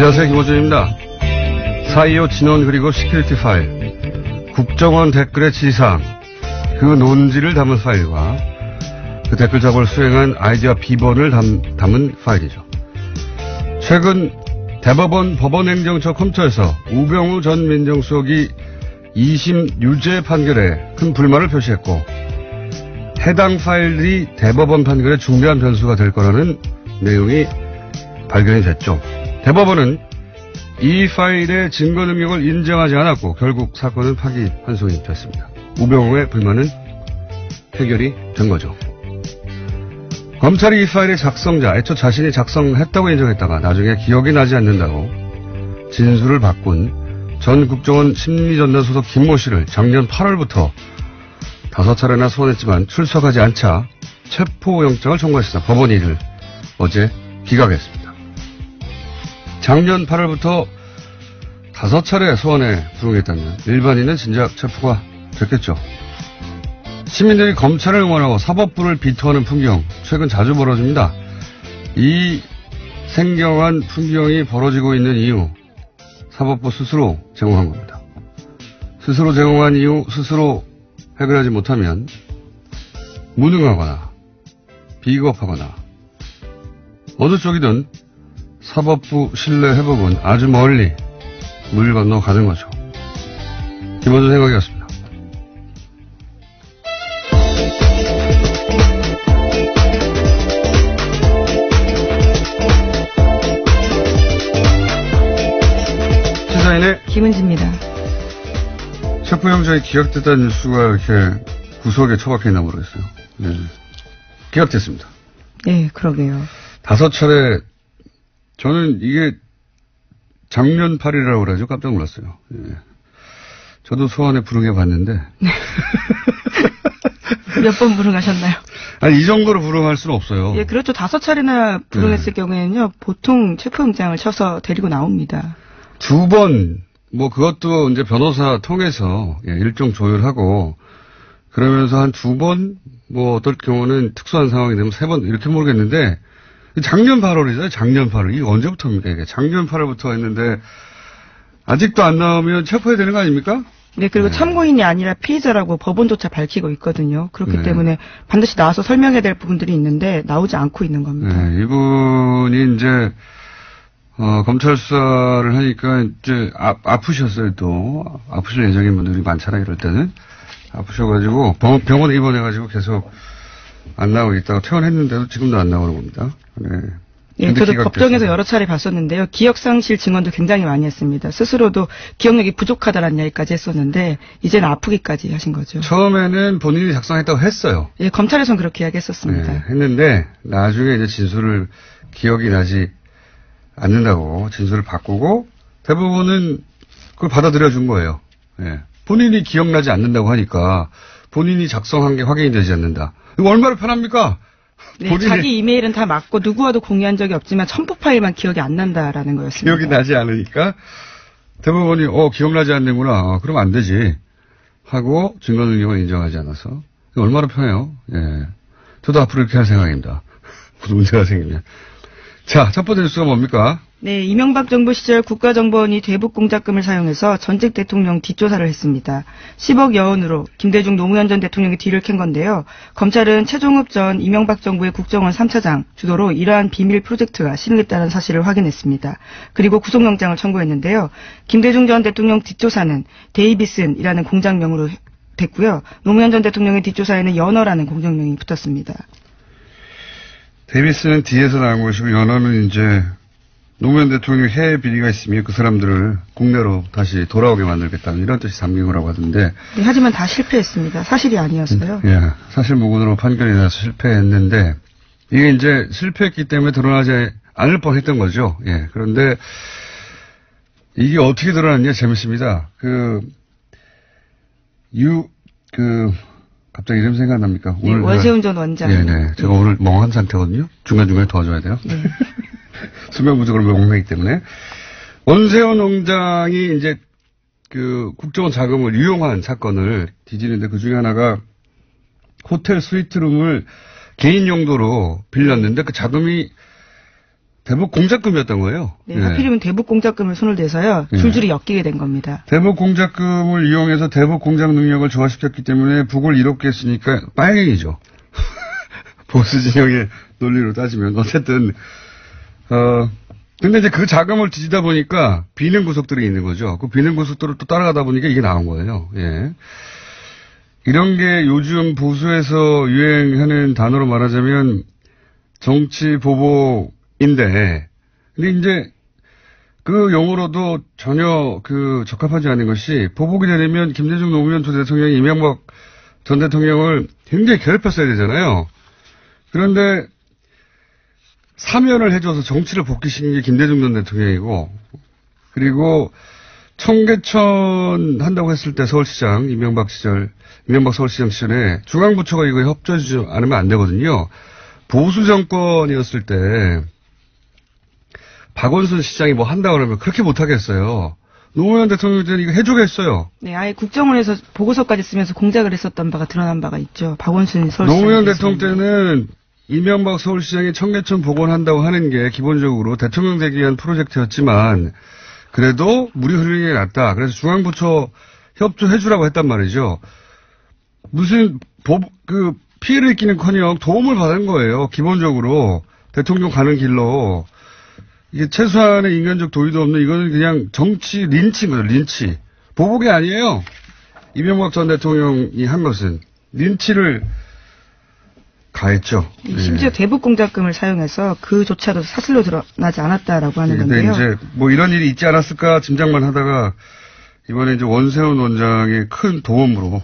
안녕하세요, 김호준입니다. 4.25 진원 그리고 시큐리티 파일, 국정원 댓글의 지상, 그 논지를 담은 파일과 그 댓글 작업을 수행한 아이디와 비번을 담은 파일이죠. 최근 대법원 법원행정처 컴처에서 우병우 전 민정수석이 2심 유죄 판결에 큰 불만을 표시했고, 해당 파일이 대법원 판결에 중대한 변수가 될 거라는 내용이 발견이 됐죠. 대법원은 이 파일의 증거 능력을 인정하지 않았고 결국 사건은 파기환송이 됐습니다. 우병우의 불만은 해결이 된 거죠. 검찰이 이 파일의 작성자, 애초 자신이 작성했다고 인정했다가 나중에 기억이 나지 않는다고 진술을 바꾼 전 국정원 심리전단 소속 김모 씨를 작년 8월부터 5차례나 소환했지만 출석하지 않자 체포영장을 청구했습니다. 법원이 이를 어제 기각했습니다. 작년 8월부터 5차례 소환에 불응했다면 일반인은 진작 체포가 됐겠죠. 시민들이 검찰을 응원하고 사법부를 비토하는 풍경 최근 자주 벌어집니다. 이 생경한 풍경이 벌어지고 있는 이유, 사법부 스스로 제공한 겁니다. 스스로 제공한 이유 스스로 해결하지 못하면 무능하거나 비겁하거나 어느 쪽이든 사법부 신뢰 회복은 아주 멀리 물 건너 가는 거죠. 김원준 생각이었습니다. 시사인의 김은지입니다. 체포영장이 기각됐다는 뉴스가 이렇게 구석에 처박혀 있나 모르겠어요. 네. 기각됐습니다. 네, 그러게요. 5차례, 저는 이게 작년 8일이라고 그러죠. 깜짝 놀랐어요. 예. 저도 소환에 불응해 봤는데. 몇 번 불응하셨나요? 아니, 이 정도로 불응할 수는 없어요. 예, 그렇죠. 5차례나 불응했을 경우에는요, 보통 체포영장을 쳐서 데리고 나옵니다. 2번, 그것도 이제 변호사 통해서, 일종 조율하고, 그러면서 한 2번, 어떨 경우는 특수한 상황이 되면 3번, 이렇게 모르겠는데, 작년 8월이잖아요. 작년 8월. 이게 언제부터입니까, 이게? 작년 8월부터 했는데, 아직도 안 나오면 체포해야 되는 거 아닙니까? 네, 그리고 참고인이 아니라 피의자라고 법원조차 밝히고 있거든요. 그렇기 때문에 반드시 나와서 설명해야 될 부분들이 있는데, 나오지 않고 있는 겁니다. 네, 이분이 이제, 검찰 수사를 하니까 이제 아프셨어요, 또. 아프실 예정인 분들이 많잖아요, 이럴 때는. 아프셔가지고, 병원에 입원해가지고 계속 안 나오고 있다가 퇴원했는데도 지금도 안 나오는 겁니다. 네. 예, 저도 법정에서 여러 차례 봤었는데요. 기억상실 증언도 굉장히 많이 했습니다. 스스로도 기억력이 부족하다라는 이야기까지 했었는데, 이제는 아프기까지 하신 거죠. 처음에는 본인이 작성했다고 했어요. 예, 검찰에서는 그렇게 이야기했었습니다. 네, 했는데, 나중에 이제 진술을 기억이 나지 않는다고 진술을 바꾸고, 대부분은 그걸 받아들여 준 거예요. 예. 본인이 기억나지 않는다고 하니까, 본인이 작성한 게 확인이 되지 않는다. 이거 얼마나 편합니까? 네, 자기 이메일은 다 맞고 누구와도 공유한 적이 없지만 첨부 파일만 기억이 안 난다라는 거였습니다. 기억이 나지 않으니까 대법원이 기억나지 않는구나. 그럼 안 되지 하고 증거 능력을 인정하지 않아서 얼마나 편해요. 예, 저도 앞으로 이렇게 할 생각입니다. 무슨 문제가 생기면. 자, 첫 번째 뉴스가 뭡니까? 네, 이명박 정부 시절 국가정보원이 대북공작금을 사용해서 전직 대통령 뒷조사를 했습니다. 10억 여원으로 김대중 노무현 전 대통령이 뒤를 캔 건데요. 검찰은 최종업 전 이명박 정부의 국정원 3차장 주도로 이러한 비밀 프로젝트가 실행됐다는 사실을 확인했습니다. 그리고 구속영장을 청구했는데요. 김대중 전 대통령 뒷조사는 데이비슨이라는 공장명으로 됐고요. 노무현 전 대통령의 뒷조사에는 연어라는 공장명이 붙었습니다. 데이비슨은 뒤에서 나온 것이고 연어는 이제 노무현 대통령 해외 비리가 있으면 그 사람들을 국내로 다시 돌아오게 만들겠다는 이런 뜻이 담긴 거라고 하던데. 네, 하지만 다 실패했습니다. 사실이 아니었어요. 예, 사실무근으로 판결이 나서 실패했는데 이게 이제 실패했기 때문에 드러나지 않을 뻔했던 거죠. 예, 그런데 이게 어떻게 드러났냐 재밌습니다. 갑자기 이름 생각납니까? 네, 오늘 원세훈 전 원장. 네네. 제가 오늘 멍한 상태거든요. 중간중간에 도와줘야 돼요. 네. 수면 부족으로 멍하기 때문에. 원세훈 원장이 이제 국정원 자금을 유용한 사건을 뒤지는데 그 중에 하나가 호텔 스위트룸을 개인 용도로 빌렸는데 그 자금이 대북 공작금이었던 거예요. 네, 하필이면 대북 공작금을 손을 대서요. 줄줄이 엮이게 된 겁니다. 대북 공작금을 이용해서 대북 공작 능력을 조화시켰기 때문에 북을 이롭게 했으니까 빨갱이죠. 보수 진영의 논리로 따지면. 어쨌든, 근데 이제 그 자금을 뒤지다 보니까 비는 구석들이 있는 거죠. 그 비는 구석들을 또 따라가다 보니까 이게 나온 거예요. 예. 이런 게 요즘 보수에서 유행하는 단어로 말하자면 정치 보복인데, 근데 이제 그 용어로도 전혀 적합하지 않은 것이 보복이 되려면 김대중 노무현 전 대통령이 이명박 전 대통령을 굉장히 괴롭혔어야 되잖아요. 그런데 사면을 해줘서 정치를 복귀시킨 게 김대중 전 대통령이고, 그리고 청계천 한다고 했을 때 서울시장, 이명박 서울시장 시절에 중앙부처가 이거에 협조해주지 않으면 안 되거든요. 보수 정권이었을 때 박원순 시장이 뭐 한다 그러면 그렇게 못하겠어요. 노무현 대통령 때는 이거 해주겠어요. 네, 아예 국정원에서 보고서까지 쓰면서 공작을 했었던 바가 드러난 바가 있죠. 박원순 서울시장. 노무현 대통령 때는 이명박 서울시장이 청계천 복원한다고 하는 게 기본적으로 대통령 되기 위한 프로젝트였지만 그래도 물이 흐르는 게 낫다. 그래서 중앙부처 협조해주라고 했단 말이죠. 무슨 피해를 입기는커녕 도움을 받은 거예요. 기본적으로 대통령 가는 길로. 이게 최소한의 인간적 도의도 없는 이거는 그냥 정치 린치인 거죠. 린치. 보복이 아니에요. 이명박 전 대통령이 한 것은 린치를 가했죠. 심지어 대북 공작금을 사용해서 그조차도 사실로 드러나지 않았다라고 하는 건데요. 근데 이제 뭐 이런 일이 있지 않았을까 짐작만 하다가 이번에 이제 원세훈 원장의 큰 도움으로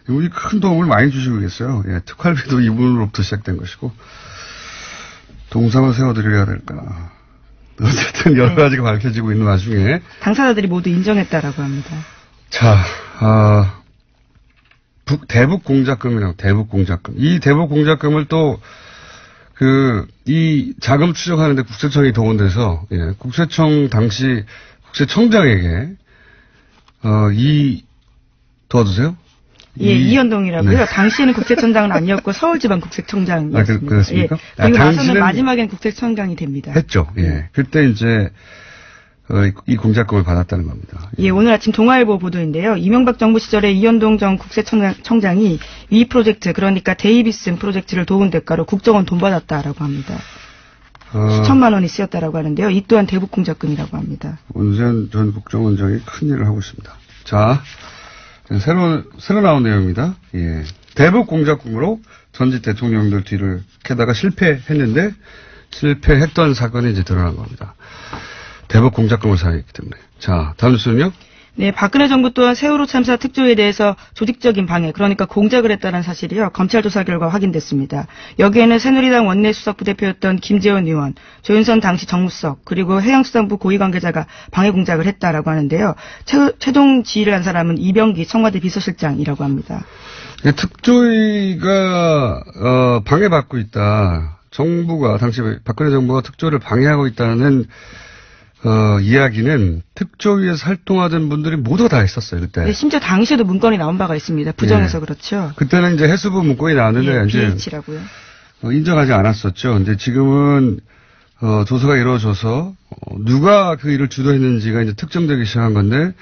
이분이 큰 도움을 많이 주시고 계세요. 예, 특활비도 이분으로부터 시작된 것이고 동상을 세워드려야 될까. 어쨌든 여러 가지가 밝혀지고 있는 와중에 당사자들이 모두 인정했다라고 합니다. 자, 대북 공작금이라고 대북 공작금. 이 대북 공작금을 또 이 자금 추적하는데 국세청이 동원돼서 국세청 당시 국세청장에게 도와주세요. 예, 이현동이라고요. 네. 당시에는 국세청장은 아니었고 서울지방국세청장이었습니다. 그렇습니까? 예. 그리고 나서는 마지막엔 국세청장이 됩니다. 했죠. 예. 그때 이제 이 공작금을 받았다는 겁니다. 예, 오늘 아침 동아일보 보도인데요. 이명박 정부 시절에 이현동 전 국세청장이 위 프로젝트, 그러니까 데이비슨 프로젝트를 도운 대가로 국정원 돈 받았다라고 합니다. 수천만 원이 쓰였다라고 하는데요. 이 또한 대북 공작금이라고 합니다. 원세훈 전 국정원장이 큰 일을 하고 있습니다. 자, 새로 나온 내용입니다. 예. 대북 공작금으로 전직 대통령들 뒤를 캐다가 실패했는데 실패했던 사건이 이제 드러난 겁니다. 대북 공작금을 사용했기 때문에. 자, 다음 뉴스는요? 네, 박근혜 정부 또한 세월호 참사 특조위에 대해서 조직적인 방해, 그러니까 공작을 했다는 사실이요. 검찰 조사 결과 확인됐습니다. 여기에는 새누리당 원내 수석 부대표였던 김재원 의원, 조윤선 당시 정무수석, 그리고 해양수산부 고위 관계자가 방해 공작을 했다라고 하는데요. 최종 지휘를 한 사람은 이병기 청와대 비서실장이라고 합니다. 특조위가 방해받고 있다. 정부가 당시 박근혜 정부가 특조위를 방해하고 있다는 이야기는 특조위에서 활동하던 분들이 모두 다 했었어요, 그때. 네, 심지어 당시에도 문건이 나온 바가 있습니다. 부정해서 그렇죠. 그때는 이제 해수부 문건이 나왔는데, BH라고요. 인정하지 않았었죠. 근데 지금은, 조사가 이루어져서, 누가 그 일을 주도했는지가 이제 특정되기 시작한 건데,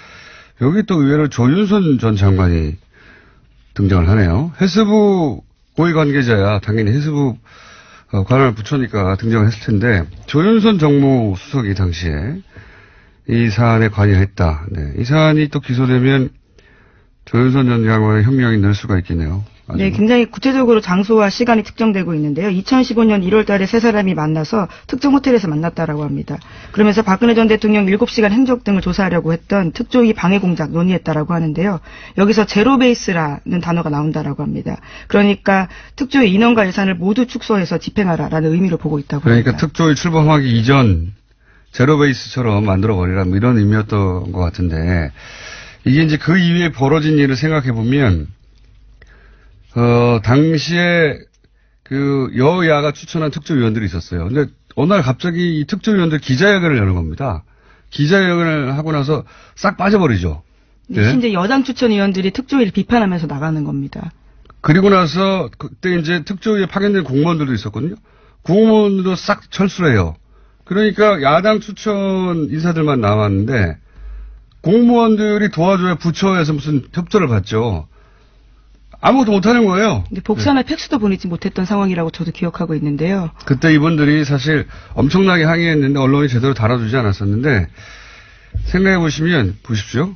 여기 또 의외로 조윤선 전 장관이 등장을 하네요. 해수부 고위 관계자야, 당연히 해수부 관할 부처니까 등장을 했을 텐데, 조윤선 정무수석이 당시에 이 사안에 관여했다. 네, 이 사안이 또 기소되면 조윤선 전 장관의 형량이 늘 수가 있겠네요. 네, 굉장히 구체적으로 장소와 시간이 특정되고 있는데요. 2015년 1월 달에 세 사람이 만나서 특정 호텔에서 만났다라고 합니다. 그러면서 박근혜 전 대통령 7시간 행적 등을 조사하려고 했던 특조위 방해 공작 논의했다라고 하는데요. 여기서 제로 베이스라는 단어가 나온다라고 합니다. 그러니까 특조위 인원과 예산을 모두 축소해서 집행하라라는 의미로 보고 있다고 합니다. 그러니까 특조위 출범하기 이전 제로 베이스처럼 만들어버리라 뭐 이런 의미였던 것 같은데, 이게 이제 그 이후에 벌어진 일을 생각해 보면 당시에 여야가 추천한 특조위원들이 있었어요. 근데 어느 날 갑자기 이 특조위원들 기자회견을 여는 겁니다. 기자회견을 하고 나서 싹 빠져버리죠. 네. 심지어 여당 추천위원들이 특조위를 비판하면서 나가는 겁니다. 그리고 나서 그때 이제 특조위에 파견된 공무원들도 있었거든요. 공무원으로 싹 철수를 해요. 그러니까 야당 추천 인사들만 남았는데 공무원들이 도와줘야 부처에서 무슨 협조를 받죠. 아무것도 못하는 거예요. 근데 복사나 팩스도 보내지 못했던 상황이라고 저도 기억하고 있는데요. 그때 이분들이 사실 엄청나게 항의했는데 언론이 제대로 다뤄주지 않았었는데 생각해 보시면 보십시오.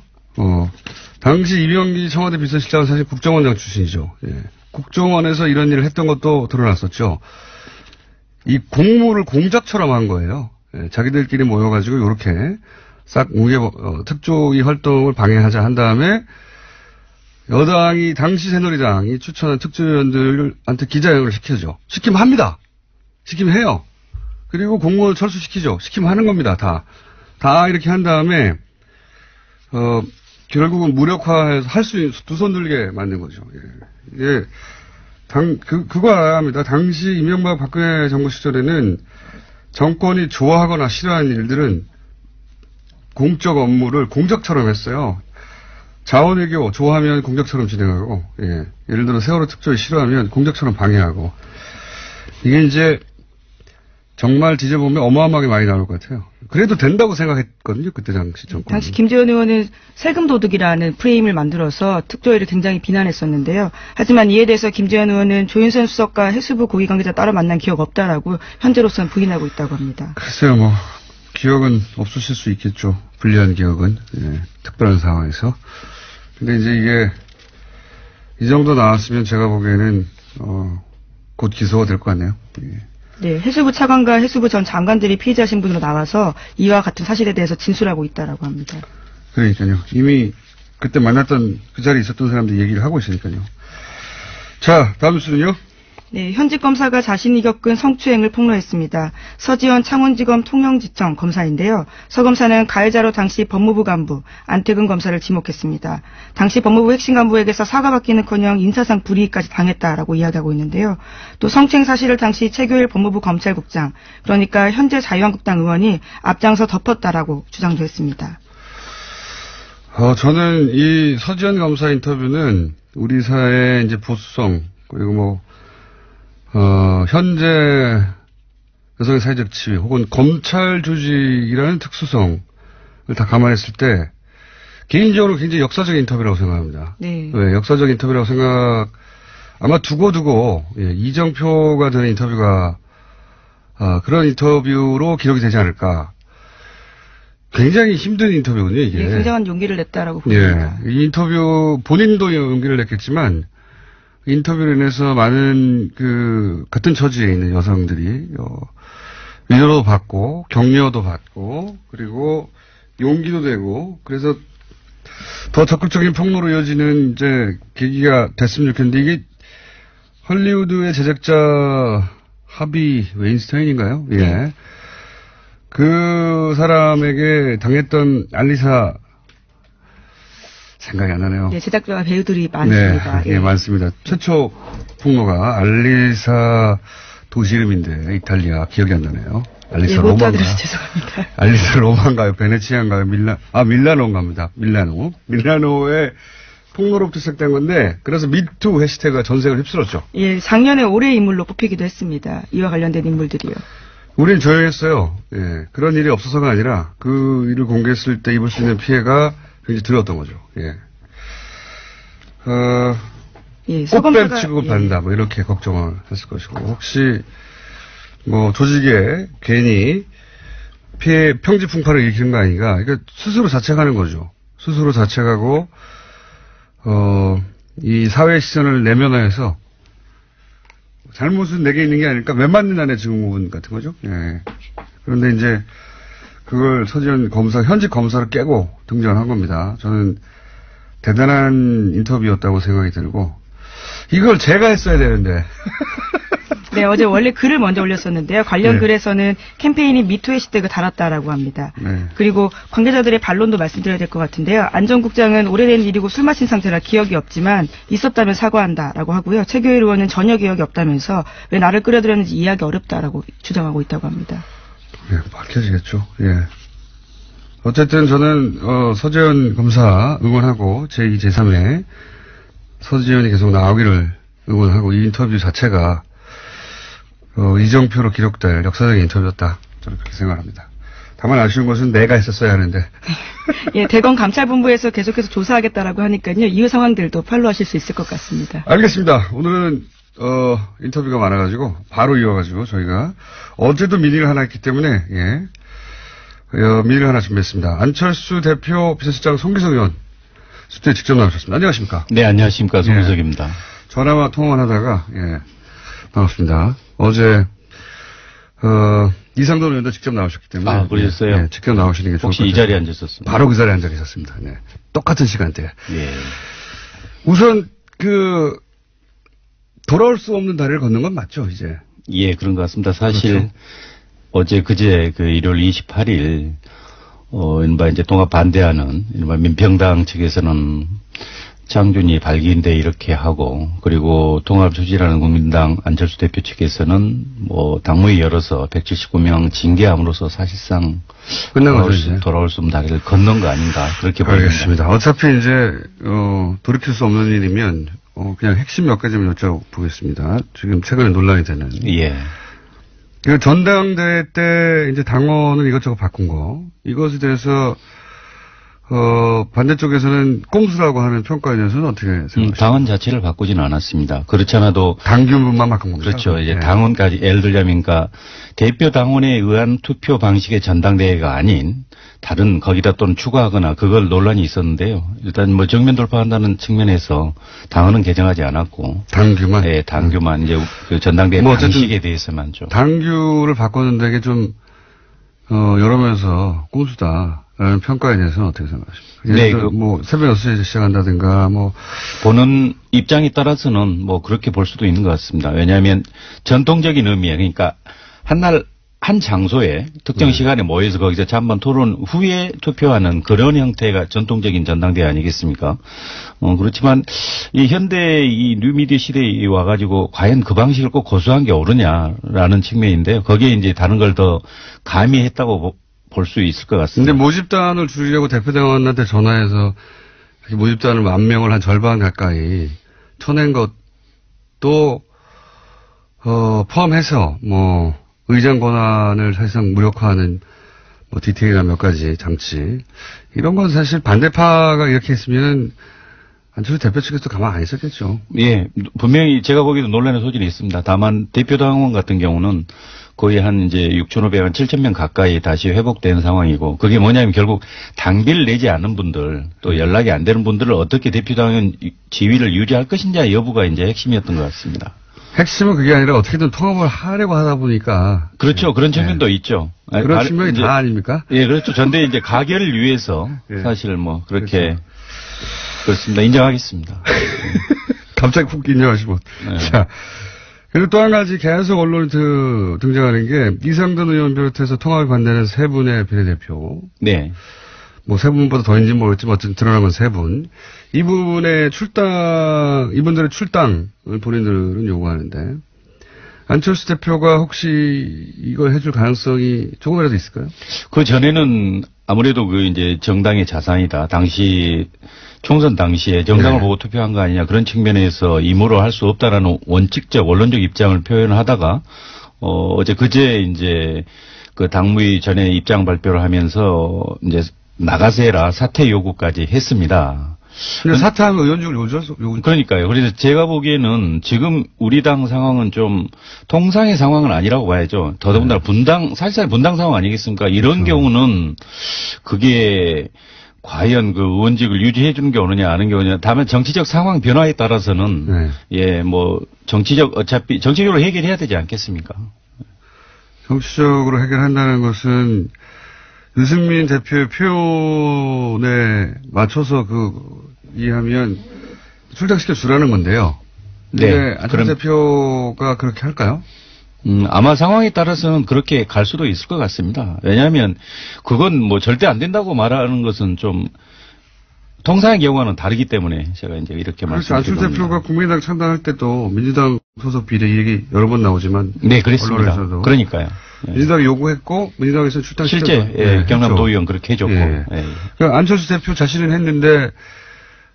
당시 이병기 청와대 비서실장은 사실 국정원장 출신이죠. 예. 국정원에서 이런 일을 했던 것도 드러났었죠. 이 공무를 공작처럼 한 거예요. 예. 자기들끼리 모여가지고 이렇게 싹 특조위 활동을 방해하자 한 다음에 여당이 당시 새누리당이 추천한 특조위원들한테 기자회견을 시켜줘. 시키면 합니다. 시키면 해요. 그리고 공무원을 철수시키죠. 시키면 하는 겁니다. 다 이렇게 한 다음에 결국은 무력화해서 할 수 있는 두 손 들게 만든 거죠. 예. 예. 그거 알아야 합니다. 당시 이명박 박근혜 정부 시절에는 정권이 좋아하거나 싫어하는 일들은 공적 업무를 공작처럼 했어요. 자원외교 좋아하면 공작처럼 진행하고, 예. 예를 들어 세월호 특조위 싫어하면 공작처럼 방해하고. 이게 이제 정말 뒤져보면 어마어마하게 많이 나올 것 같아요. 그래도 된다고 생각했거든요. 그때 당시 정권. 당시 김재원 의원은 세금 도둑이라는 프레임을 만들어서 특조위를 굉장히 비난했었는데요. 하지만 이에 대해서 김재원 의원은 조윤선 수석과 해수부 고위 관계자 따로 만난 기억 없다라고 현재로서는 부인하고 있다고 합니다. 글쎄요. 기억은 없으실 수 있겠죠. 불리한 기억은. 예, 특별한 상황에서. 근데 이제 이게 이 정도 나왔으면 제가 보기에는 곧 기소가 될 것 같네요. 예. 네, 해수부 차관과 해수부 전 장관들이 피의자 신분으로 나와서 이와 같은 사실에 대해서 진술하고 있다라고 합니다. 그러니까요. 이미 그때 만났던 그 자리에 있었던 사람들이 얘기를 하고 있으니까요. 자, 다음 뉴스는요. 네, 현직 검사가 자신이 겪은 성추행을 폭로했습니다. 서지현 창원지검 통영지청 검사인데요. 서 검사는 가해자로 당시 법무부 간부 안태근 검사를 지목했습니다. 당시 법무부 핵심 간부에게서 사과받기는커녕 인사상 불이익까지 당했다라고 이야기하고 있는데요. 또 성추행 사실을 당시 최규일 법무부 검찰국장, 그러니까 현재 자유한국당 의원이 앞장서 덮었다라고 주장도 했습니다. 저는 이 서지현 검사 인터뷰는 우리 사회의 이제 보수성 그리고 현재 여성의 사회적 지위 혹은 검찰 조직이라는 특수성을 다 감안했을 때 개인적으로 굉장히 역사적인 인터뷰라고 생각합니다. 네. 왜 역사적 인터뷰라고 아마 두고 이정표가 되는 인터뷰가 그런 인터뷰로 기록이 되지 않을까. 굉장히 힘든 인터뷰군요, 이게. 네, 굉장한 용기를 냈다라고 봅니다. 이 인터뷰 본인도 용기를 냈겠지만 인터뷰로 인해서 많은 같은 처지에 있는 여성들이, 위로도 받고, 격려도 받고, 그리고 용기도 되고, 그래서 더 적극적인 폭로로 이어지는 이제 계기가 됐으면 좋겠는데, 이게 헐리우드의 제작자 하비 웨인스타인인가요? 예. 네. 그 사람에게 당했던 알리사, 생각이 안 나네요. 네, 제작자와 배우들이 많습니다. 네, 예, 많습니다. 최초 폭로가 알리사 도시 이름인데 이탈리아 기억이 안 나네요. 알리사 못 로마인가? 들어서 죄송합니다. 알리사 로마인가요? 베네치아인가요? 밀라노인가 합니다. 밀라노의 폭로로부터 시작된 건데 그래서 미투 해시태그가 전색을 휩쓸었죠. 예, 작년에 올해의 인물로 뽑히기도 했습니다. 이와 관련된 인물들이요. 우린 조용했어요. 예, 그런 일이 없어서가 아니라 그 일을 공개했을 때 입을 수 있는 피해가 굉장히 두려웠던 거죠. 예. 꽃뱀 취급을 받는다, 이렇게 걱정을 했을 것이고, 혹시, 조직에 괜히 평지풍파를 일으키는 거 아닌가. 그러니까 스스로 자책하는 거죠. 스스로 자책하고, 이 사회 시선을 내면화해서, 잘못은 내게 있는 게 아닐까, 왜 맞는 안에 증후군 같은 거죠. 예. 그런데 이제, 그걸 서지현 검사, 현직 검사를 깨고 등장을 한 겁니다. 저는 대단한 인터뷰였다고 생각이 들고, 이걸 제가 했어야 되는데. 네, 어제 원래 글을 먼저 올렸었는데요. 관련 글에서는 캠페인이 미투 해시태그 달았다라고 합니다. 네. 그리고 관계자들의 반론도 말씀드려야 될 것 같은데요. 안 전 국장은 오래된 일이고 술 마신 상태라 기억이 없지만 있었다면 사과한다라고 하고요. 최규일 의원은 전혀 기억이 없다면서 왜 나를 끌어들였는지 이해하기 어렵다라고 주장하고 있다고 합니다. 네, 밝혀지겠죠. 예. 어쨌든 저는 서지현 검사 응원하고 제2, 제3회 서지현이 계속 나오기를 응원하고 이 인터뷰 자체가 이정표로 기록될 역사적인 인터뷰였다. 저는 그렇게 생각합니다. 다만 아쉬운 것은 내가 했었어야 하는데. 예, 대검 감찰본부에서 계속해서 조사하겠다라고 하니까요. 이후 상황들도 팔로우하실 수 있을 것 같습니다. 알겠습니다. 오늘은 인터뷰가 많아가지고 바로 이어가지고 저희가 어제도 미니를 하나 했기 때문에 미니를 하나 준비했습니다. 안철수 대표 비서실장 송기석 의원 스튜디오에 직접 나오셨습니다. 안녕하십니까? 네, 안녕하십니까. 송기석입니다. 예, 전화와 통화만 하다가 반갑습니다. 어제 이상돈 의원도 직접 나오셨기 때문에. 아, 그러셨어요? 예, 직접 나오시는 게 좋을 것 같아요. 혹시 이 자리에 앉으셨습니까? 바로 그 자리에 앉아 계셨습니다. 네. 똑같은 시간대에. 예. 우선 돌아올 수 없는 다리를 걷는 건 맞죠, 이제? 예, 그런 것 같습니다. 사실 그렇죠? 어제 그제 일월 28일 이른바 이제 통합 반대하는 이른바 민평당 측에서는 장준이 발기인데 이렇게 하고, 그리고 통합 추진하는 국민당 안철수 대표 측에서는 당무위 열어서 179명 징계함으로써 사실상 끝난 거죠, 이제. 돌아올 수 없는 다리를 걷는 거 아닌가 그렇게 보입니다. 알겠습니다. 어차피 이제 돌이킬 수 없는 일이면 그냥 핵심 몇 가지만 여쭤보겠습니다. 지금 최근에 논란이 되는. 예. 전당대회 때 이제 당원을 이것저것 바꾼 거, 이것에 대해서 반대쪽에서는 꼼수라고 하는 평가에 대해서는 어떻게 생각하십니까? 당원 자체를 바꾸지는 않았습니다. 그렇지 않아도 당규문만 바꾼 겁니다. 그렇죠. 이제 당원까지 예를 들자면 대표 당원에 의한 투표 방식의 전당대회가 아닌 다른 거기다 또는 추가하거나 그걸 논란이 있었는데요. 일단 정면 돌파한다는 측면에서 당원은 개정하지 않았고 당규만. 네, 당규만 이제 그 전당대회 방식에 대해서만 좀 당규를 바꿨는데 이게 좀 여러 면에서 꼼수다. 라는 평가에 대해서는 어떻게 생각하십니까? 네, 새벽 6시에 시작한다든가, 보는 입장에 따라서는 그렇게 볼 수도 있는 것 같습니다. 왜냐하면 전통적인 의미에, 그러니까 한 장소에 특정 시간에 모여서 거기서 잠깐 토론 후에 투표하는 그런 형태가 전통적인 전당대회 아니겠습니까? 그렇지만 이 현대 이 뉴미디어 시대에 와가지고 과연 그 방식을 꼭 고수한 게 옳으냐라는 측면인데요. 거기에 이제 다른 걸 더 가미했다고 볼 수 있을 것 같습니다. 근데 모집단을 줄이려고 대표당원한테 전화해서 모집단을 10,000명을 한 절반 가까이 쳐낸 것도 포함해서 의장 권한을 사실상 무력화하는 디테일한 몇 가지 장치, 이런 건 사실 반대파가 이렇게 했으면 안철수 대표 측에서 가만 안 있었겠죠. 예, 분명히 제가 보기에도 논란의 소진이 있습니다. 다만 대표당원 같은 경우는 거의 한 이제 6,500만 7,000명 가까이 다시 회복된 상황이고, 그게 뭐냐면 결국 당비를 내지 않은 분들, 또 연락이 안 되는 분들을 어떻게 대표당원 지위를 유지할 것인지 여부가 이제 핵심이었던 것 같습니다. 핵심은 그게 아니라 어떻게든 통합을 하려고 하다 보니까. 그렇죠. 그런 측면도 있죠. 그런 측면이 다 아닙니까? 예, 그렇죠. 전대 이제 가결을 위해서 사실 그렇게 그렇죠. 그렇습니다. 인정하겠습니다. 갑자기 훅 인정하시고. 네. 자. 그리고 또 한 가지 계속 언론에 등장하는 게 이상돈 의원 비롯해서 통합을 반대하는 세 분의 비례대표. 네. 세 분보다 더인지 모르겠지만 어쨌든 드러난 건 세 분. 이분들의 출당을 본인들은 요구하는데 안철수 대표가 혹시 이걸 해줄 가능성이 조금이라도 있을까요? 그 전에는 아무래도 이제 정당의 자산이다. 당시 총선 당시에 정당을 보고 투표한 거 아니냐, 그런 측면에서 임으로 할 수 없다라는 원칙적 원론적 입장을 표현하다가 어제 그제 이제 그 당무위 전에 입장 발표를 하면서 이제 나가세라 사퇴 요구까지 했습니다. 근데 사퇴하면 의원직을 그러니까요. 그래서 제가 보기에는 지금 우리 당 상황은 좀 통상의 상황은 아니라고 봐야죠. 더더군다나 사실상 분당 상황 아니겠습니까? 이런 경우는 그게 과연 그 의원직을 유지해 주는 게 오느냐, 아는 게 오느냐. 다만 정치적 상황 변화에 따라서는 정치적으로 해결해야 되지 않겠습니까? 정치적으로 해결한다는 것은 유승민 대표의 표현에 맞춰서 이해하면 출당시켜 주라는 건데요. 네. 안철수 대표가 그렇게 할까요? 아마 상황에 따라서는 그렇게 갈 수도 있을 것 같습니다. 왜냐하면 그건 절대 안 된다고 말하는 것은 좀 통상의 경우와는 다르기 때문에 제가 이제 이렇게 말씀드립니다. 안철수 대표가 국민의당 창당할 때도 민주당 소속 비례 얘기 여러 번 나오지만. 네, 그랬습니다. 언론에서도. 그러니까요. 민주당이 요구했고 민주당에서 출당시켰고. 실제 경남도의원 그렇게 해줬고. 그러니까 안철수 대표 자신은 했는데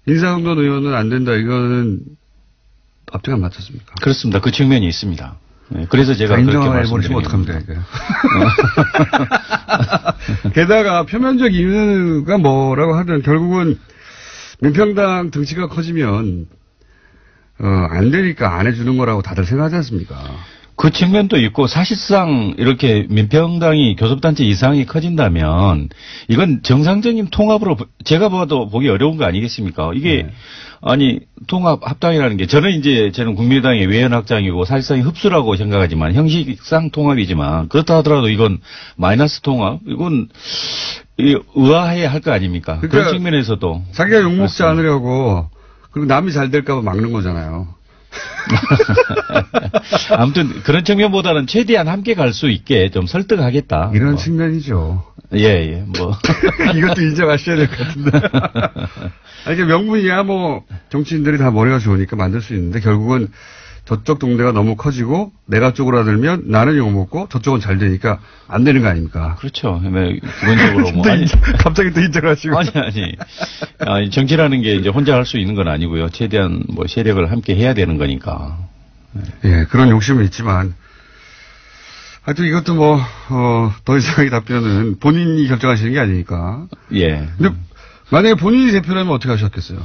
인사동돈 의원은 안 된다. 이거는 앞뒤가 안 맞췄습니까? 그렇습니다. 그 측면이 있습니다. 네, 그래서 제가 그렇게 말씀드리는 어떡합니까, 이게. 게다가 표면적 이유가 뭐라고 하든 결국은 민평당 덩치가 커지면 안 되니까 안 해주는 거라고 다들 생각하지 않습니까? 그 측면도 있고 사실상 이렇게 민평당이 교섭단체 이상이 커진다면 이건 정상적인 통합으로 제가 봐도 보기 어려운 거 아니겠습니까? 이게 아니 통합 합당이라는 게 저는 국민의당의 외연 확장이고 사실상 흡수라고 생각하지만 형식상 통합이지만 그렇다 하더라도 이건 마이너스 통합 이건 의아해야 할 거 아닙니까? 그러니까 그런 측면에서도 자기가 욕먹지 않으려고 그리고 남이 잘 될까 봐 막는 거잖아요. 아무튼 그런 측면보다는 최대한 함께 갈 수 있게 좀 설득하겠다. 이런 측면이죠. 예, 뭐. 이것도 인정하셔야 될 것 같은데. 아니, 이게 명분이야 뭐 정치인들이 다 머리가 좋으니까 만들 수 있는데 결국은 저쪽 동네가 너무 커지고 내가 쪼그라들면 나는 욕먹고 저쪽은 잘 되니까 안 되는 거 아닙니까? 그렇죠. 기본적으로 뭐. 갑자기 또 인정하시고. 아니, 정치라는 게 이제 혼자 할 수 있는 건 아니고요. 최대한 뭐 세력을 함께 해야 되는 거니까. 예, 그런 욕심은 있지만. 하여튼 이것도 뭐, 더 이상의 답변은 본인이 결정하시는 게 아니니까. 예. 근데 만약에 본인이 대표라면 어떻게 하셨겠어요?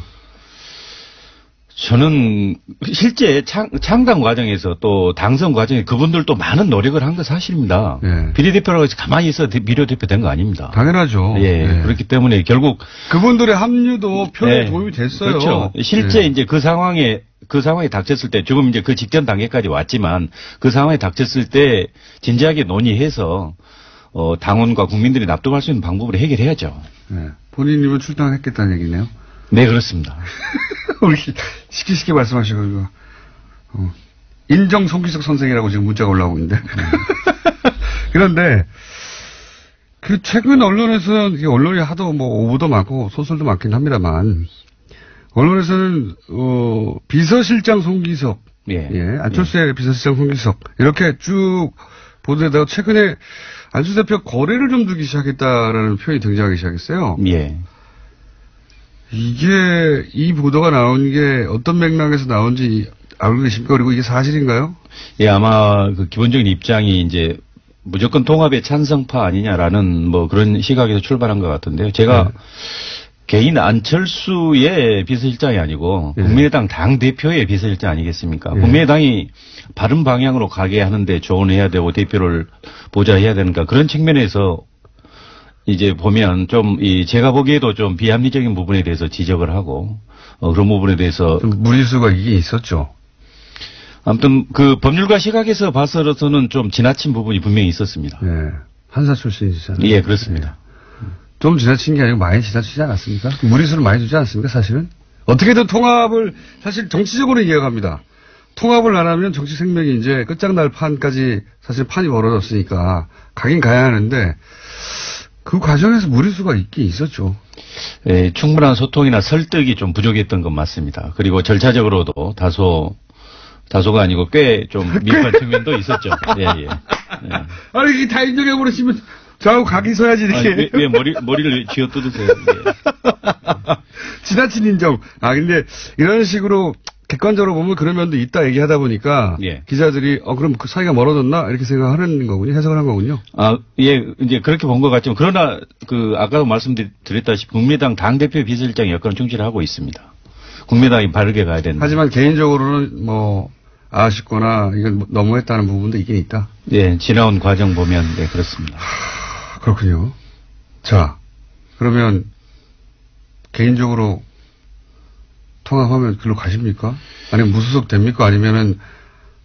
저는 실제 창당 과정에서 또 당선 과정에 그분들도 많은 노력을 한 거 사실입니다. 예. 비례대표라고 해서 가만히 있어 비례대표 된 거 아닙니다. 당연하죠. 예. 그렇기 때문에 결국 그분들의 합류도 표에 도움이 됐어요. 그렇죠. 실제 이제 그 상황에 닥쳤을 때 지금 이제 그 직전 단계까지 왔지만 그 상황에 닥쳤을 때 진지하게 논의해서 당원과 국민들이 납득할 수 있는 방법으로 해결해야죠. 네. 본인이면 출당했겠다는 얘기네요. 네, 그렇습니다. 우리 쉽게 말씀하시고 이거 인정 송기석 선생이라고 지금 문자가 올라오고 있는데. 그런데 그 최근 언론에서는 언론이 하도 뭐 오보도 많고 소설도 많긴 합니다만 언론에서는 비서실장 송기석, 안철수의 비서실장 송기석 이렇게 쭉 보도되다가 최근에 안철수 대표 거래를 좀 두기 시작했다라는 표현이 등장하기 시작했어요. 예. 이게 이 보도가 나온 게 어떤 맥락에서 나온지 알고 계십니까? 그리고 이게 사실인가요? 예, 아마 그 기본적인 입장이 이제 무조건 통합의 찬성파 아니냐라는 뭐 그런 시각에서 출발한 것 같은데요. 제가 개인 안철수의 비서실장이 아니고 국민의당 당대표의 비서실장 아니겠습니까? 국민의당이 바른 방향으로 가게 하는데 조언해야 되고 대표를 보좌해야 되는가 그런 측면에서 이제 보면 좀 제가 보기에도 좀 비합리적인 부분에 대해서 지적을 하고 그런 부분에 대해서 무리수가 이게 있었죠. 아무튼 그 법률가 시각에서 봐서는 좀 지나친 부분이 분명히 있었습니다. 네. 판사 출신이시잖아요. 예, 그렇습니다. 좀 지나친 게 아니고 많이 지나치지 않았습니까? 무리수를 많이 주지 않습니까, 사실은? 어떻게든 통합을, 사실 정치적으로 이해갑니다. 통합을 안 하면 정치 생명이 이제 끝장날 판까지 사실 판이 벌어졌으니까 가긴 가야 하는데 그 과정에서 무리수가 있긴 있었죠. 예, 충분한 소통이나 설득이 좀 부족했던 건 맞습니다. 그리고 절차적으로도 다소가 아니고 꽤 좀 밀판 측면도 있었죠. 예. 아니, 이게 다 인정해버리시면 저하고 각이 서야지, 이렇게. 아니, 왜 머리를 쥐어 뜯으세요? 예. 지나친 인정. 근데 이런 식으로 객관적으로 보면 그런 면도 있다 얘기하다 보니까 기자들이 그럼 그 사이가 멀어졌나 이렇게 생각하는 거군요. 해석을 한 거군요. 예, 이제 그렇게 본 것 같지만 그러나 아까도 말씀드렸다시피 국민의당 당대표 비서실장 여건을 충실히 하고 있습니다. 국민의당이 바르게 가야 된다. 하지만 개인적으로는 뭐 아쉽거나 이건 너무했다는 부분도 있긴 있다. 예, 지나온 과정 보면 그렇습니다. 그렇군요. 자, 그러면 개인적으로 통합하면 글로 가십니까? 아니면 무소속 됩니까? 아니면은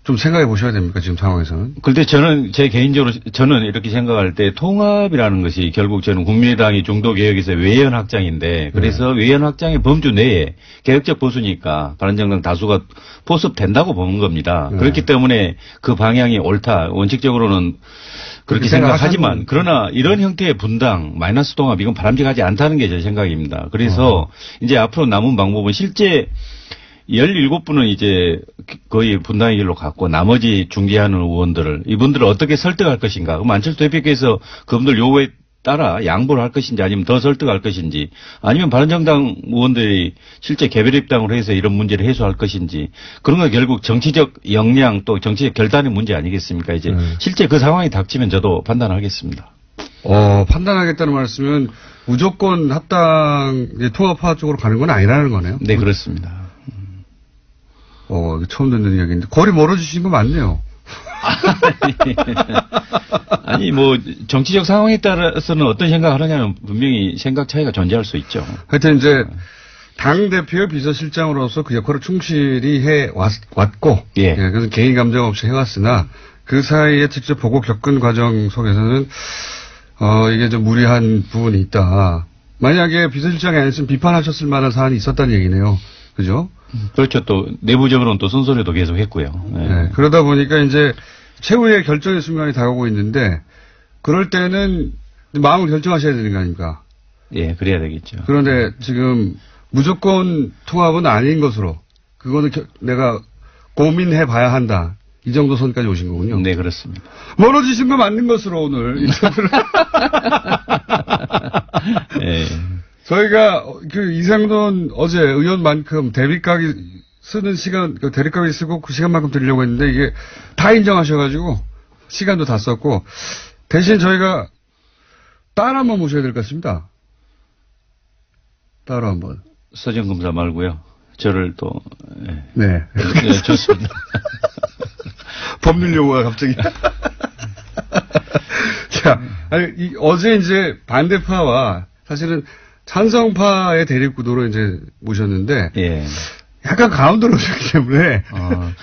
좀 생각해 보셔야 됩니까? 지금 상황에서는. 그런데 저는 이렇게 생각할 때 통합이라는 것이 결국 저는 국민의당이 중도개혁에서 외연 확장인데 그래서 외연 확장의 범주 내에 개혁적 보수니까 바른정당 다수가 포섭된다고 보는 겁니다. 그렇기 때문에 그 방향이 옳다. 원칙적으로는 그렇게 생각하지만 그러나 이런 형태의 분당, 마이너스 통합 이건 바람직하지 않다는 게 제 생각입니다. 그래서 이제 앞으로 남은 방법은 실제 17분은 이제 거의 분당의 길로 갔고 나머지 중재하는 의원들을 이분들을 어떻게 설득할 것인가. 그럼 안철수 대표께서 그분들 요구에 따라 양보를 할 것인지 아니면 더 설득할 것인지 아니면 바른정당 의원들이 실제 개별 입당을 해서 이런 문제를 해소할 것인지 그런 건 결국 정치적 역량 또 정치적 결단의 문제 아니겠습니까? 이제 실제 그 상황이 닥치면 저도 판단하겠습니다. 판단하겠다는 말씀은 무조건 합당 통합화 쪽으로 가는 건 아니라는 거네요. 네, 그렇습니다. 처음 듣는 이야기인데 거리 멀어지신 거 맞네요. 아니 뭐 정치적 상황에 따라서는 어떤 생각을 하느냐면 분명히 생각 차이가 존재할 수 있죠. 하여튼 이제 당 대표 비서실장으로서 그 역할을 충실히 해 왔고, 예. 그래서 개인 감정 없이 해왔으나 그 사이에 직접 보고 겪은 과정 속에서는 이게 좀 무리한 부분이 있다. 만약에 비서실장이 아니었으면 비판하셨을 만한 사안이 있었다는 얘기네요. 그죠? 그렇죠. 또 내부적으로는 또 순서리도 계속 했고요. 네. 네, 그러다 보니까 이제 최후의 결정의 순간이 다가오고 있는데 그럴 때는 마음을 결정하셔야 되는 거 아닙니까? 예, 그래야 되겠죠. 그런데 지금 무조건 통합은 아닌 것으로 그거는 내가 고민해 봐야 한다. 이 정도 선까지 오신 거군요. 네, 그렇습니다. 멀어지신 거 맞는 것으로 오늘. 네. 저희가 그 이상돈 어제 의원만큼 대립각이 쓰는 시간, 대립각이 쓰고 그 시간만큼 드리려고 했는데 이게 다 인정하셔가지고 시간도 다 썼고 대신 저희가 따로 한번 모셔야 될 것 같습니다. 따로 한번. 서정검사 말고요. 저를 또. 네. 네, 좋습니다. 법률 용어가 갑자기. 자, 아니, 어제 이제 반대파와 사실은 찬성파의 대립구도로 이제 모셨는데. 예. 약간 가운데로 오셨기 때문에.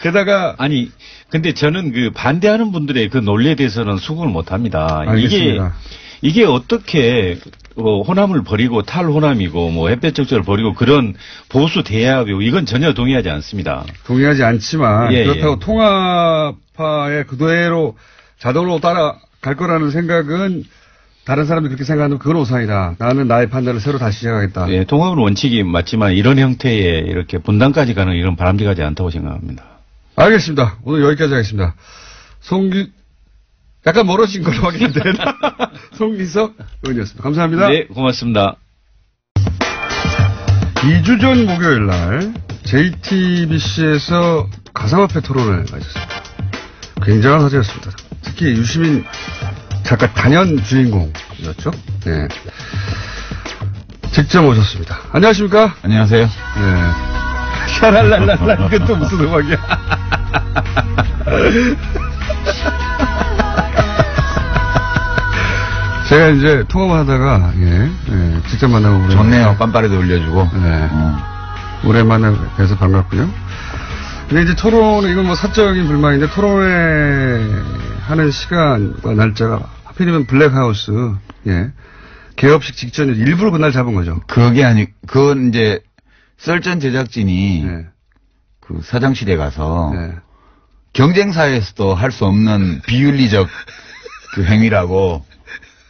게다가. 아니, 근데 저는 그 반대하는 분들의 그 논리에 대해서는 수긍을 못 합니다. 알겠습니다. 이게 어떻게 호남을 버리고 탈호남이고 뭐 햇볕 적절을 버리고 그런 보수 대합이고 이건 전혀 동의하지 않습니다. 동의하지 않지만 예, 그렇다고 예. 통합파의 그대로 자동으로 따라갈 거라는 생각은 다른 사람들이 그렇게 생각하면 그건 오산이다. 나는 나의 판단을 새로 다시 시작하겠다. 예, 통합은 원칙이 맞지만 이런 형태의 이렇게 분단까지 가는 이런 바람직하지 않다고 생각합니다. 알겠습니다. 오늘 여기까지 하겠습니다. 약간 멀어진 걸로 확인된 송기석 의원이었습니다. 감사합니다. 네, 고맙습니다. 2주 전 목요일 날 JTBC에서 가상화폐 토론을 가졌습니다. 굉장한 화제였습니다. 특히 유시민 작가 단연 주인공이었죠. 네. 직접 오셨습니다. 안녕하십니까? 안녕하세요. 네. 샤랄랄랄라 이건 또 무슨 음악이야? 제가 이제 통화를 하다가 직접 만나고 좋네요. 빰빠레도 올려주고. 네. 오랜만에 뵈서 반갑고요. 근데 이제 토론은 이건 뭐 사적인 불만인데 토론회 하는 시간과 날짜가 하필이면 블랙하우스 개업식 직전에 일부러 그날 잡은 거죠. 그건 이제 썰전 제작진이 그 사장실에 가서 경쟁사에서도 할 수 없는 비윤리적 그 행위라고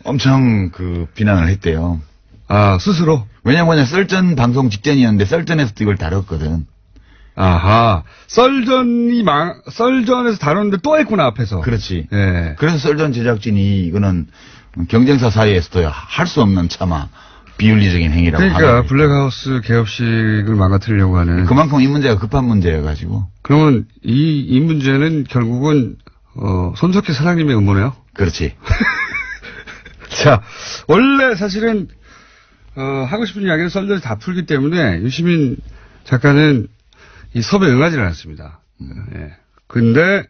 엄청 그 비난을 했대요. 아, 스스로? 왜냐면 썰전 방송 직전이었는데 썰전에서도 이걸 다뤘거든. 아하. 썰전에서 다뤘는데 또 했구나, 앞에서. 그렇지. 예. 그래서 썰전 제작진이 이거는 경쟁사 사이에서도 할 수 없는 차마 비윤리적인 행위라고 그러니까 블랙하우스 개업식을 망가뜨리려고 하는. 그만큼 이 문제가 급한 문제여가지고. 그러면 이 문제는 결국은 손석희 사장님의 음모네요? 그렇지. 자, 원래 사실은 하고 싶은 이야기는 썰전에서 다 풀기 때문에 유시민 작가는 이 섭외에 응하지는 않았습니다. 예. 근데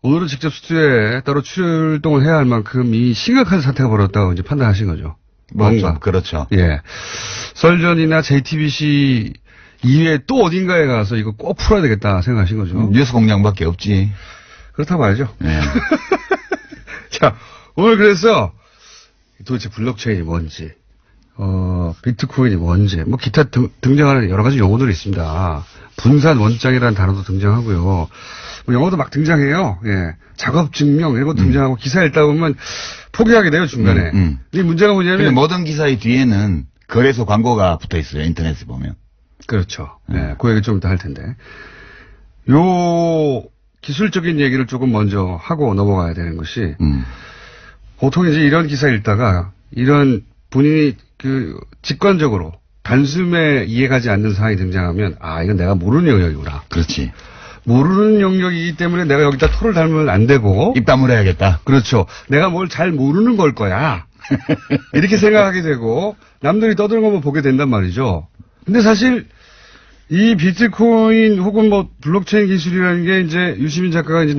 오늘은 직접 스튜디오에 따로 출동을 해야 할 만큼 이 심각한 사태가 벌어졌다고 이제 판단하신 거죠. 뭔가. 그렇죠. 예. 썰전이나 JTBC 이외에 또 어딘가에 가서 이거 꼭 풀어야 되겠다 생각하신 거죠. 뉴스 공장밖에 없지. 그렇다고 봐야죠. 네. 자, 오늘 그래서 도대체 블록체인이 뭔지, 비트코인이 뭔지, 뭐 기타 등장하는 여러 가지 용어들이 있습니다. 분산 원장이라는 단어도 등장하고요. 뭐 영어도 막 등장해요. 예. 작업 증명 이런 거 등장하고 기사 읽다 보면 포기하게 돼요, 중간에. 이 문제가 뭐냐면 모든 기사의 뒤에는 거래소 광고가 붙어 있어요. 인터넷에 보면. 그렇죠. 예. 그 얘기 좀 이따 할 텐데. 요 기술적인 얘기를 조금 먼저 하고 넘어가야 되는 것이 보통 이제 이런 기사 읽다가 이런 본인이 직관적으로 단숨에 이해가지 않는 사항이 등장하면 이건 내가 모르는 영역이구나. 그렇지. 모르는 영역이기 때문에 내가 여기다 토를 달면 안 되고. 입 다물어야겠다. 그렇죠. 내가 뭘 잘 모르는 걸 거야. 이렇게 생각하게 되고 남들이 떠드는 것만 보게 된단 말이죠. 근데 사실 이 비트코인 혹은 뭐 블록체인 기술이라는 게 이제 유시민 작가가 이제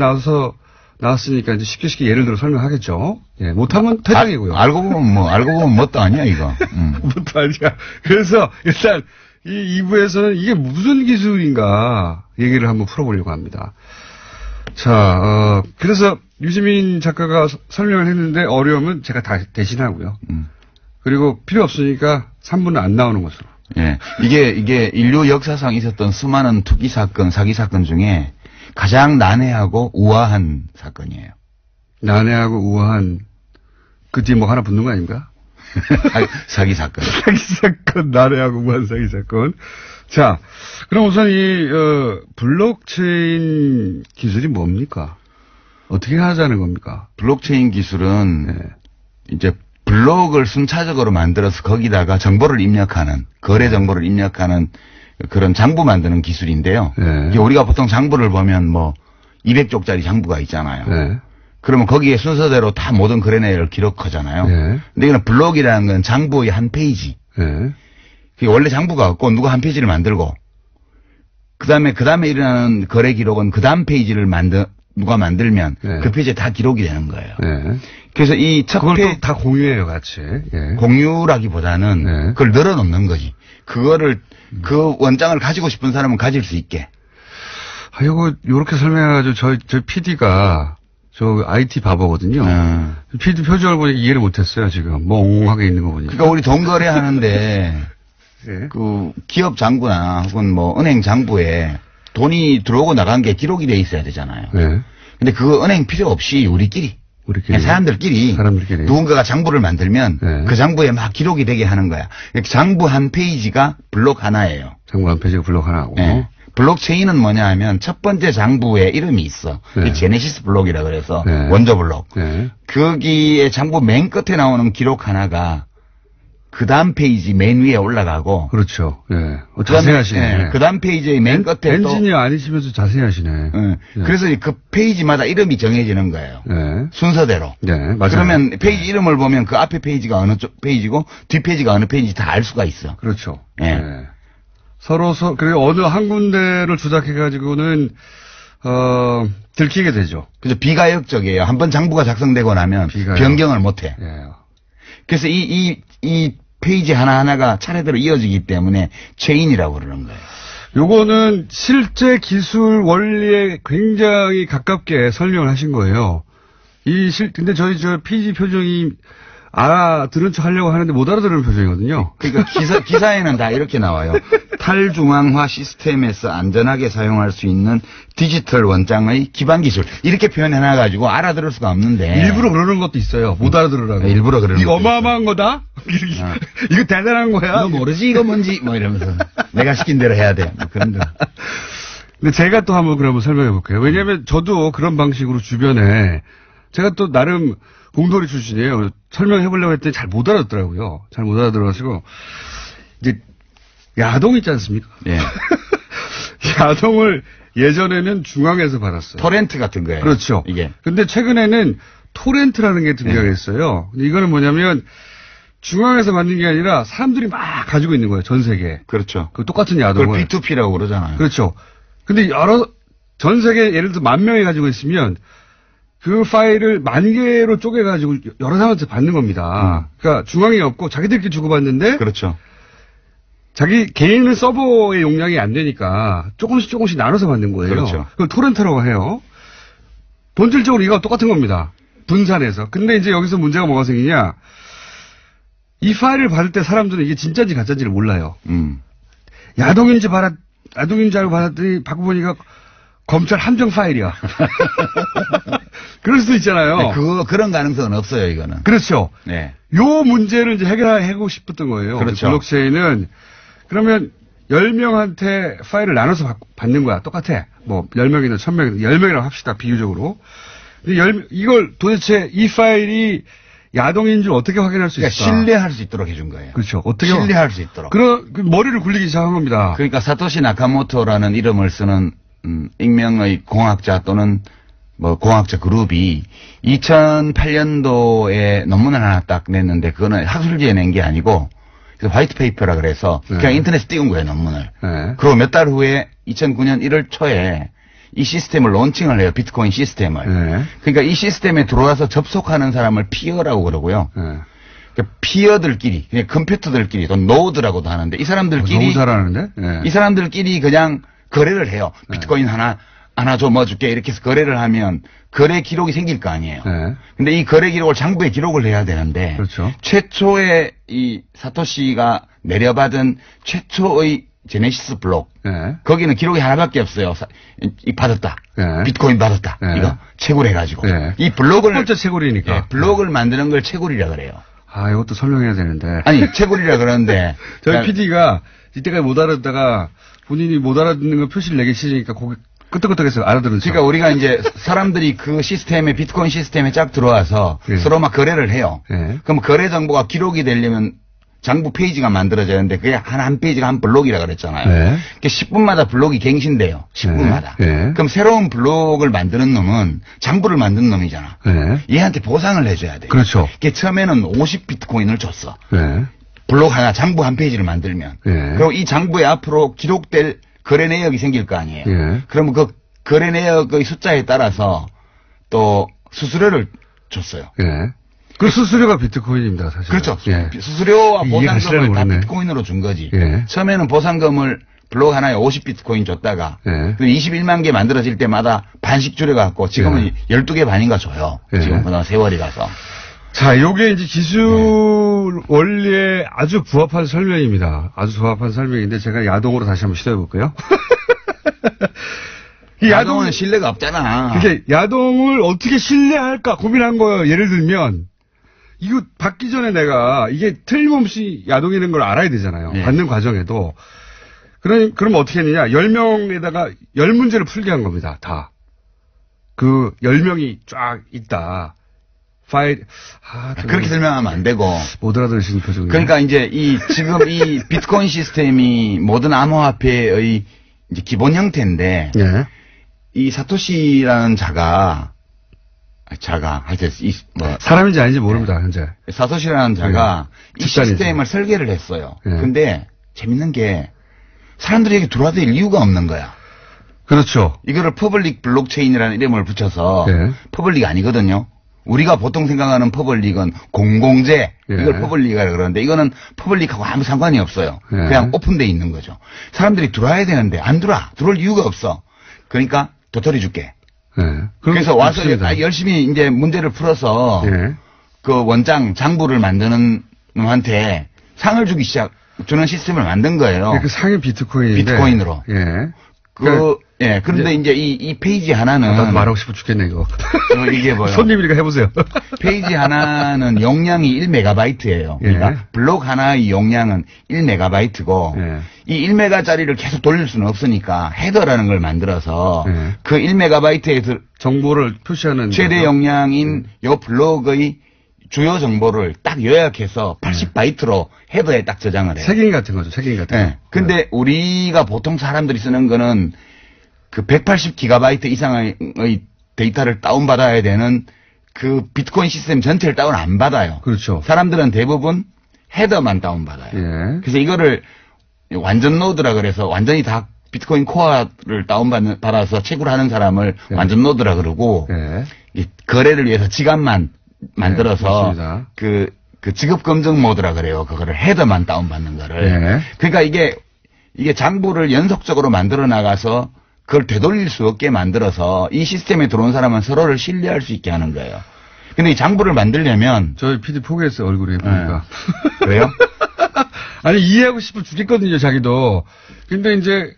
나왔으니까 이제 쉽게 예를 들어 설명하겠죠. 예, 못하면 퇴장이고요. 알고 보면 뭣도 아니야, 이거. 뭣도 아니야. 그래서 일단 이 2부에서는 이게 무슨 기술인가 얘기를 한번 풀어보려고 합니다. 자, 그래서 유시민 작가가 설명을 했는데 어려우면 제가 다 대신하고요. 그리고 필요 없으니까 3부는 안 나오는 것으로. 예. 이게 인류 역사상 있었던 수많은 투기 사건, 사기 사건 중에 가장 난해하고 우아한 사건이에요. 난해하고 우아한, 그 뒤에 뭐 하나 붙는 거 아닙니까? 사기 사건. 사기 사건, 난해하고 우아한 사기 사건. 자, 그럼 우선 블록체인 기술이 뭡니까? 어떻게 하자는 겁니까? 블록체인 기술은 이제 블록을 순차적으로 만들어서 거기다가 정보를 입력하는, 거래 정보를 입력하는 그런 장부 만드는 기술인데요. 네. 우리가 보통 장부를 보면 뭐 200쪽짜리 장부가 있잖아요. 네. 그러면 거기에 순서대로 다 모든 거래 내역을 기록하잖아요. 네. 근데 이거는 블록이라는 건 장부의 한 페이지. 네. 원래 장부가 없고 누가 한 페이지를 만들고 그다음에 일어나는 거래 기록은 그 다음 페이지를 누가 만들면 네. 그 페이지에 다 기록이 되는 거예요. 네. 그래서 이 첫 그걸 또 다 공유해요, 같이. 예. 공유라기보다는 네. 그걸 늘어놓는 거지. 그거를 그 원장을 가지고 싶은 사람은 가질 수 있게. 이거 요렇게 설명해가지고 저희 PD가 저 IT 바보거든요. PD 표정을 보니까 이해를 못했어요, 지금. 멍하게 있는 거 보니까. 그러니까 우리 돈 거래하는데 예. 그 기업 장부나 혹은 뭐 은행 장부에 돈이 들어오고 나간 게 기록이 돼 있어야 되잖아요. 네. 근데 그거 은행 필요 없이 우리끼리 그냥 사람들끼리 누군가가 장부를 만들면 네. 그 장부에 막 기록이 되게 하는 거야. 장부 한 페이지가 블록 하나예요. 장부 한 페이지가 블록 하나고. 네. 블록체인은 뭐냐 하면 첫 번째 장부에 이름이 있어. 네. 제네시스 블록이라 그래서 네. 원조 블록. 네. 거기에 장부 맨 끝에 나오는 기록 하나가 그 다음 페이지 맨 위에 올라가고. 그렇죠. 예. 자세히 하시네. 네. 그 다음 페이지의 맨 끝에 엔지니어 아니시면서 자세히 하시네. 네. 그래서 그 페이지마다 이름이 정해지는 거예요. 네. 순서대로. 네, 맞아요. 그러면 페이지 이름을 보면 그 앞에 페이지가 어느 쪽 페이지고 뒷 페이지가 어느 페이지 다 알 수가 있어. 그렇죠. 네. 네. 그리고 어느 한 군데를 조작해가지고는, 들키게 되죠. 그래서 비가역적이에요. 한번 장부가 작성되고 나면 변경을 못 해. 예. 그래서 이 페이지 하나하나가 차례대로 이어지기 때문에 체인이라고 그러는 거예요. 요거는 실제 기술 원리에 굉장히 가깝게 설명을 하신 거예요. 근데 저희 PG 표정이 알아들은 척 하려고 하는데 못 알아들은 표정이거든요. 그러니까 기사에는 다 이렇게 나와요. 탈중앙화 시스템에서 안전하게 사용할 수 있는 디지털 원장의 기반 기술. 이렇게 표현해놔가지고 알아들을 수가 없는데. 일부러 그러는 것도 있어요. 못 알아들으라고. 일부러 그러는 이거 어마어마한 거다? 이거 대단한 거야? 너 모르지 이거 뭔지? 뭐 이러면서. 내가 시킨 대로 해야 돼. 뭐 그런 거. 근데 제가 또 한번 그러면 설명해 볼게요. 왜냐면 저도 그런 방식으로 주변에 제가 또 나름 공돌이 출신이에요. 설명해 보려고 했더니 잘 못 알아듣더라고요. 잘 못 알아들어가지고. 이제, 야동 있지 않습니까? 예. 야동을 예전에는 중앙에서 받았어요. 토렌트 같은 거예요. 그렇죠. 이게. 근데 최근에는 토렌트라는 게 등장했어요. 근데 이거는 뭐냐면 중앙에서 받는 게 아니라 사람들이 막 가지고 있는 거예요. 전 세계에. 그렇죠. 그 똑같은 야동을. 그걸 P2P라고 그러잖아요. 그렇죠. 근데 전 세계 예를 들어 10,000명이 가지고 있으면 그 파일을 10,000개로 쪼개가지고 여러 사람한테 받는 겁니다. 그러니까 중앙이 없고 자기들끼리 주고받는데. 그렇죠. 자기 개인은 서버의 용량이 안 되니까 조금씩 나눠서 받는 거예요. 그렇죠. 그걸 토렌트라고 해요. 본질적으로 이거 똑같은 겁니다. 분산해서. 근데 이제 여기서 문제가 뭐가 생기냐. 이 파일을 받을 때 사람들은 이게 진짜인지 가짜인지를 몰라요. 야동인지 알고 받았더니 받고 보니까 검찰 함정 파일이야. 그럴 수도 있잖아요. 네, 그런 가능성은 없어요, 이거는. 그렇죠. 네. 요 문제를 이제 해결하고 싶었던 거예요. 그렇죠. 블록체인은 그러면 10명한테 파일을 나눠서 받는 거야. 똑같아. 뭐 10명이든 1,000명이든 10명이라고 합시다. 비유적으로. 이걸 도대체 이 파일이 야동인 줄 어떻게 확인할 수 그러니까 있을까? 신뢰할 수 있도록 해준 거예요. 그렇죠. 어떻게 신뢰할 수 있도록. 그 머리를 굴리기 시작한 겁니다. 그러니까 사토시 나카모토라는 이름을 쓰는 익명의 공학자 또는 뭐 공학자 그룹이 2008년도에 논문을 하나 딱 냈는데 그거는 학술지에 낸 게 아니고 화이트 페이퍼라 그래서 그냥 인터넷에 띄운 거예요, 논문을. 네. 그리고 몇 달 후에 2009년 1월 초에 이 시스템을 론칭을 해요. 비트코인 시스템을. 네. 그러니까 이 시스템에 들어와서 접속하는 사람을 피어라고 그러고요. 네. 그러니까 피어들끼리, 그냥 컴퓨터들끼리, 또 노드라고도 하는데 이 사람들끼리 너무 잘하는데? 네. 이 사람들끼리 그냥 거래를 해요. 비트코인 하나 줘 뭐 줄게 이렇게 해서 거래를 하면 거래 기록이 생길 거 아니에요. 네. 근데 이 거래 기록을 장부에 기록을 해야 되는데 그렇죠. 최초의 이 사토시가 내려받은 최초의 제네시스 블록 네. 거기는 기록이 하나밖에 없어요. 이 받았다. 네. 비트코인 받았다. 네. 이거 채굴 해가지고 네. 이 블록을 첫 번째 채굴이니까. 예, 블록을 만드는 걸 채굴이라 그래요. 아, 이것도 설명해야 되는데. 아니 채굴이라 그러는데 저희 PD가 이때까지 못 알아듣다가 본인이 못 알아듣는 거 표시를 내기 싫으니까 고개 끄떡끄떡해서 알아들은 척. 그러니까 우리가 이제 사람들이 그 시스템에 비트코인 시스템에 쫙 들어와서 예. 서로 막 거래를 해요. 예. 그럼 거래 정보가 기록이 되려면 장부 페이지가 만들어져야 되는데 그게 한 페이지가 한 블록이라 그랬잖아요. 예. 그러니까 10분마다 블록이 갱신돼요. 10분마다. 예. 예. 그럼 새로운 블록을 만드는 놈은 장부를 만든 놈이잖아. 네. 얘한테 보상을 해줘야 돼. 그렇죠. 그게 처음에는 50 비트코인을 줬어. 네. 블록 하나, 장부 한 페이지를 만들면. 예. 그리고 이 장부에 앞으로 기록될 거래 내역이 생길 거 아니에요. 예. 그러면 그 거래 내역의 숫자에 따라서 또 수수료를 줬어요. 예. 그 수수료가 비트코인입니다, 사실. 그렇죠. 예. 수수료와 이해가 보상금을 다 모르네. 비트코인으로 준 거지. 예. 처음에는 보상금을 블록 하나에 50 비트코인 줬다가 예. 21만 개 만들어질 때마다 반씩 줄여갖고 지금은 12개 반인가 줘요. 예. 지금 그동안 세월이 가서. 자, 요게 이제 기술 원리에 아주 부합한 설명입니다. 아주 부합한 설명인데 제가 야동으로 다시 한번 시도해 볼게요. 이 야동은 신뢰가 없잖아. 이게 야동을 어떻게 신뢰할까 고민한 거예요. 예를 들면 이거 받기 전에 내가 이게 틀림없이 야동이라는 걸 알아야 되잖아요. 예. 받는 과정에도. 그럼 어떻게 했느냐. 10명에다가 10문제를 풀게 한 겁니다. 다. 그 10명이 쫙 있다. 파일, 그렇게 설명하면 안 되고. 못 알아들으시는 표정이에요. 그러니까 이제 지금 이 비트코인 시스템이 모든 암호화폐의 이제 기본 형태인데. 예. 이 사토시라는 자가 하여튼 사람인지 아닌지 모릅니다, 현재. 사토시라는 자가 이 집단이지. 시스템을 설계를 했어요. 예. 근데 재밌는 게 사람들이 여기 들어와도 될 이유가 없는 거야. 그렇죠. 이거를 퍼블릭 블록체인이라는 이름을 붙여서 예. 퍼블릭 아니거든요. 우리가 보통 생각하는 퍼블릭은 공공재 예. 이걸 퍼블릭이라고 그러는데 이거는 퍼블릭하고 아무 상관이 없어요. 예. 그냥 오픈돼 있는 거죠. 사람들이 들어와야 되는데 안 들어올 이유가 없어. 그러니까 도토리 줄게. 예. 그래서 와서 없습니다. 열심히 이제 문제를 풀어서 예. 그 원장 장부를 만드는 놈한테 상을 주는 시스템을 만든 거예요. 그 상위 비트코인인데. 비트코인으로. 예. 그런데 이제 이 페이지 하나는. 나도 말하고 싶어 죽겠네, 이거. 이게 뭐요? 손님이니까 해보세요. 페이지 하나는 용량이 1메가바이트예요. 예. 그러니까 블록 하나의 용량은 1메가바이트고 예. 이 1메가짜리를 계속 돌릴 수는 없으니까 헤더라는 걸 만들어서 예. 그 1메가바이트에 정보를 표시하는. 최대 거죠? 용량인 요 블록의 주요 정보를 딱 요약해서 80바이트로 헤더에 딱 저장을 해요. 색인 같은 거죠, 색인 같은 거. 네. 근데 우리가 보통 사람들이 쓰는 거는 그 180기가바이트 이상의 데이터를 다운받아야 되는 그 비트코인 시스템 전체를 다운 안 받아요. 그렇죠. 사람들은 대부분 헤더만 다운받아요. 예. 그래서 이거를 완전 노드라 그래서 완전히 다 비트코인 코어를 받아서 채굴하는 사람을 예. 완전 노드라 그러고 예. 이 거래를 위해서 지갑만 만들어서 맞습니다. 그 지급 검증 모드라 그래요. 그거를 헤더만 다운받는 거를. 예. 그러니까 이게 장부를 연속적으로 만들어 나가서 그걸 되돌릴 수 없게 만들어서 이 시스템에 들어온 사람은 서로를 신뢰할 수 있게 하는 거예요. 근데 이 장부를 만들려면 저희 PD 포기했어요, 얼굴이 보니까. 그래요? 아니, 이해하고 싶어 죽겠거든요, 자기도. 근데 이제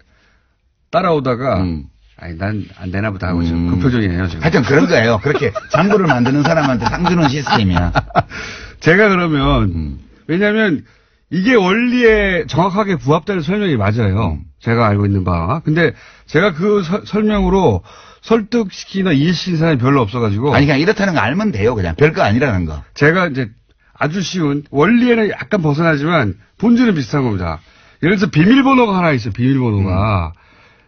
따라오다가 아니, 난 안 되나 보다 하고 지금 그 표정이에요, 지금. 하여튼 그런 거예요. 그렇게 장부를 만드는 사람한테 상 주는 시스템이야. 제가 그러면, 왜냐면, 이게 원리에 정확하게 부합되는 설명이 맞아요. 제가 알고 있는 바와. 근데 제가 그 설명으로 설득시키나 이해시키는 사람이 별로 없어가지고. 아니, 그냥 이렇다는 거 알면 돼요. 그냥 별거 아니라는 거. 제가 이제 아주 쉬운, 원리에는 약간 벗어나지만 본질은 비슷한 겁니다. 예를 들어서 비밀번호가 하나 있어요. 비밀번호가.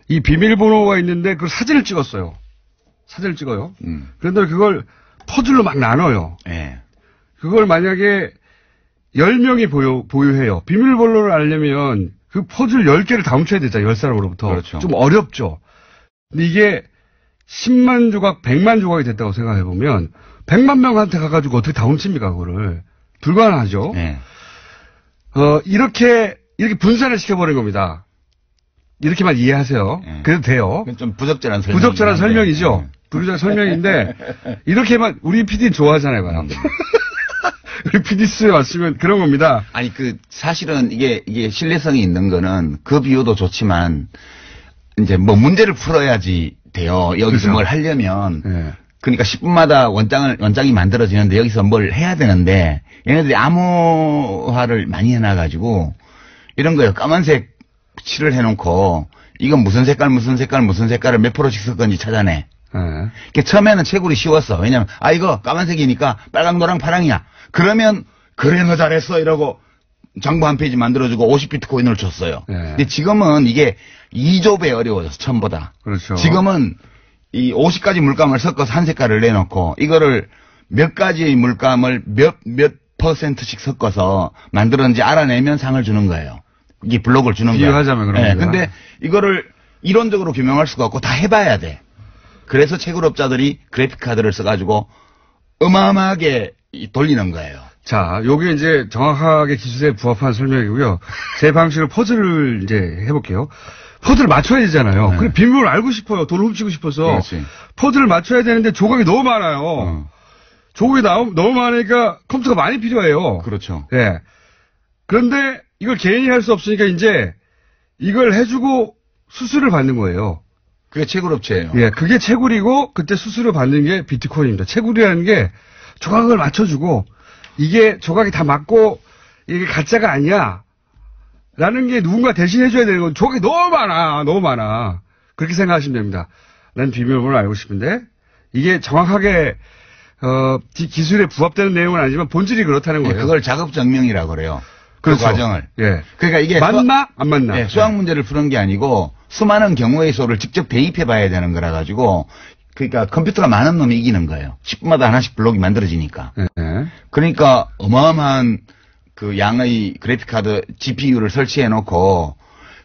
이 비밀번호가 있는데 그걸 사진을 찍었어요. 사진을 찍어요. 그런데 그걸 퍼즐로 막 나눠요. 예. 그걸 만약에 10명이 보유해요. 비밀번호를 알려면 그 퍼즐 10개를 다 훔쳐야 되잖아요. 10사람으로부터. 그렇죠. 좀 어렵죠. 근데 이게 10만 조각, 100만 조각이 됐다고 생각해보면 100만 명한테 가가지고 어떻게 다 훔칩니까, 그거를. 불가능하죠. 예. 이렇게 분산을 시켜버린 겁니다. 이렇게만 이해하세요. 예. 그래도 돼요. 좀 부적절한 설명이죠. 예. 부적절한 설명인데, 이렇게만, 우리 PD 좋아하잖아요, 봐요. 우리 PD수에 왔으면 그런 겁니다. 아니, 사실은 이게 신뢰성이 있는 거는 그 비유도 좋지만, 이제 뭐 문제를 풀어야지 돼요. 여기서 그렇죠. 뭘 하려면. 예. 그러니까 10분마다 원장이 만들어지는데 여기서 뭘 해야 되는데, 얘네들이 암호화를 많이 해놔가지고, 이런 거예요. 까만색 칠을 해놓고, 이건 무슨 색깔을 몇 프로씩 쓸 건지 찾아내. 예. 처음에는 채굴이 쉬웠어. 왜냐면, 이거 까만색이니까 빨강, 노랑, 파랑이야. 그러면, 그래, 너 잘했어. 이러고 장부 한 페이지 만들어주고 50비트코인을 줬어요. 예. 근데 지금은 이게 2조배 어려워졌어, 처음보다. 그렇죠. 지금은 이 50가지 물감을 섞어서 한 색깔을 내놓고, 이거를 몇 가지의 물감을 몇 %씩 섞어서 만들었는지 알아내면 상을 주는 거예요. 이게 블록을 주는 거예요. 비유하자면 그런 네, 겁니다. 근데 이거를 이론적으로 규명할 수가 없고 다 해봐야 돼. 그래서 채굴업자들이 그래픽카드를 써가지고 어마어마하게 돌리는 거예요. 자, 요게 이제 정확하게 기술에 부합한 설명이고요. 제 방식으로 퍼즐을 이제 해볼게요. 퍼즐을 맞춰야 되잖아요. 네. 그래, 비밀을 알고 싶어요. 돈을 훔치고 싶어서. 그렇지. 퍼즐을 맞춰야 되는데 조각이 너무 많아요. 조각이 너무 많으니까 컴퓨터가 많이 필요해요. 그렇죠. 예. 그런데 이걸 개인이 할 수 없으니까 이제 이걸 해주고 수수료를 받는 거예요. 그게 채굴업체예요. 예, 그게 채굴이고 그때 수수료 받는 게 비트코인입니다. 채굴이라는 게 조각을 맞춰주고 이게 조각이 다 맞고 이게 가짜가 아니야 라는 게 누군가 대신 해줘야 되는 건 조각이 너무 많아. 그렇게 생각하시면 됩니다. 난 비밀번호를 알고 싶은데 이게 정확하게 기술에 부합되는 내용은 아니지만 본질이 그렇다는 거예요. 그걸 작업증명이라고 그래요. 그렇죠. 그 과정을. 예. 그러니까 이게 맞나? 안 맞나? 예, 수학 문제를 푸는 게 아니고 수많은 경우의 수를 직접 대입해 봐야 되는 거라 가지고 그러니까 컴퓨터가 많은 놈이 이기는 거예요. 10분마다 하나씩 블록이 만들어지니까. 예. 그러니까 어마어마한 그 양의 그래픽카드 GPU를 설치해 놓고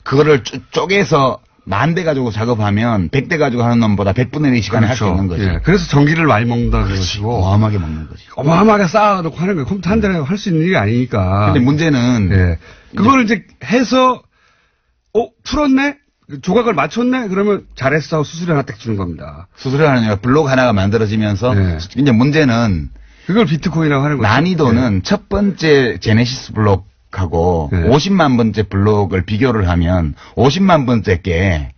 그거를 쪼개서 10,000대 가지고 작업하면 100대 가지고 하는 놈보다 100분의 1의 시간에 할 수 있는 거지. 예. 그래서 전기를 많이 먹는다는 것이고 어마어마하게 먹는 거지. 어마어마하게 쌓아놓고 하는 거예요. 컴퓨터 한 대에 할 수 있는 일이 아니니까. 근데 문제는 예. 그걸 이제 해서 풀었네? 조각을 맞췄네? 그러면 잘했어 하고 수수료 하나 딱 주는 겁니다. 수수료 하느냐 블록 하나가 만들어지면서 네. 이제 문제는 그걸 비트코인이라고 하는 거죠. 난이도는 첫 번째 제네시스 블록하고 네. 50만 번째 블록을 비교를 하면 50만 번째 게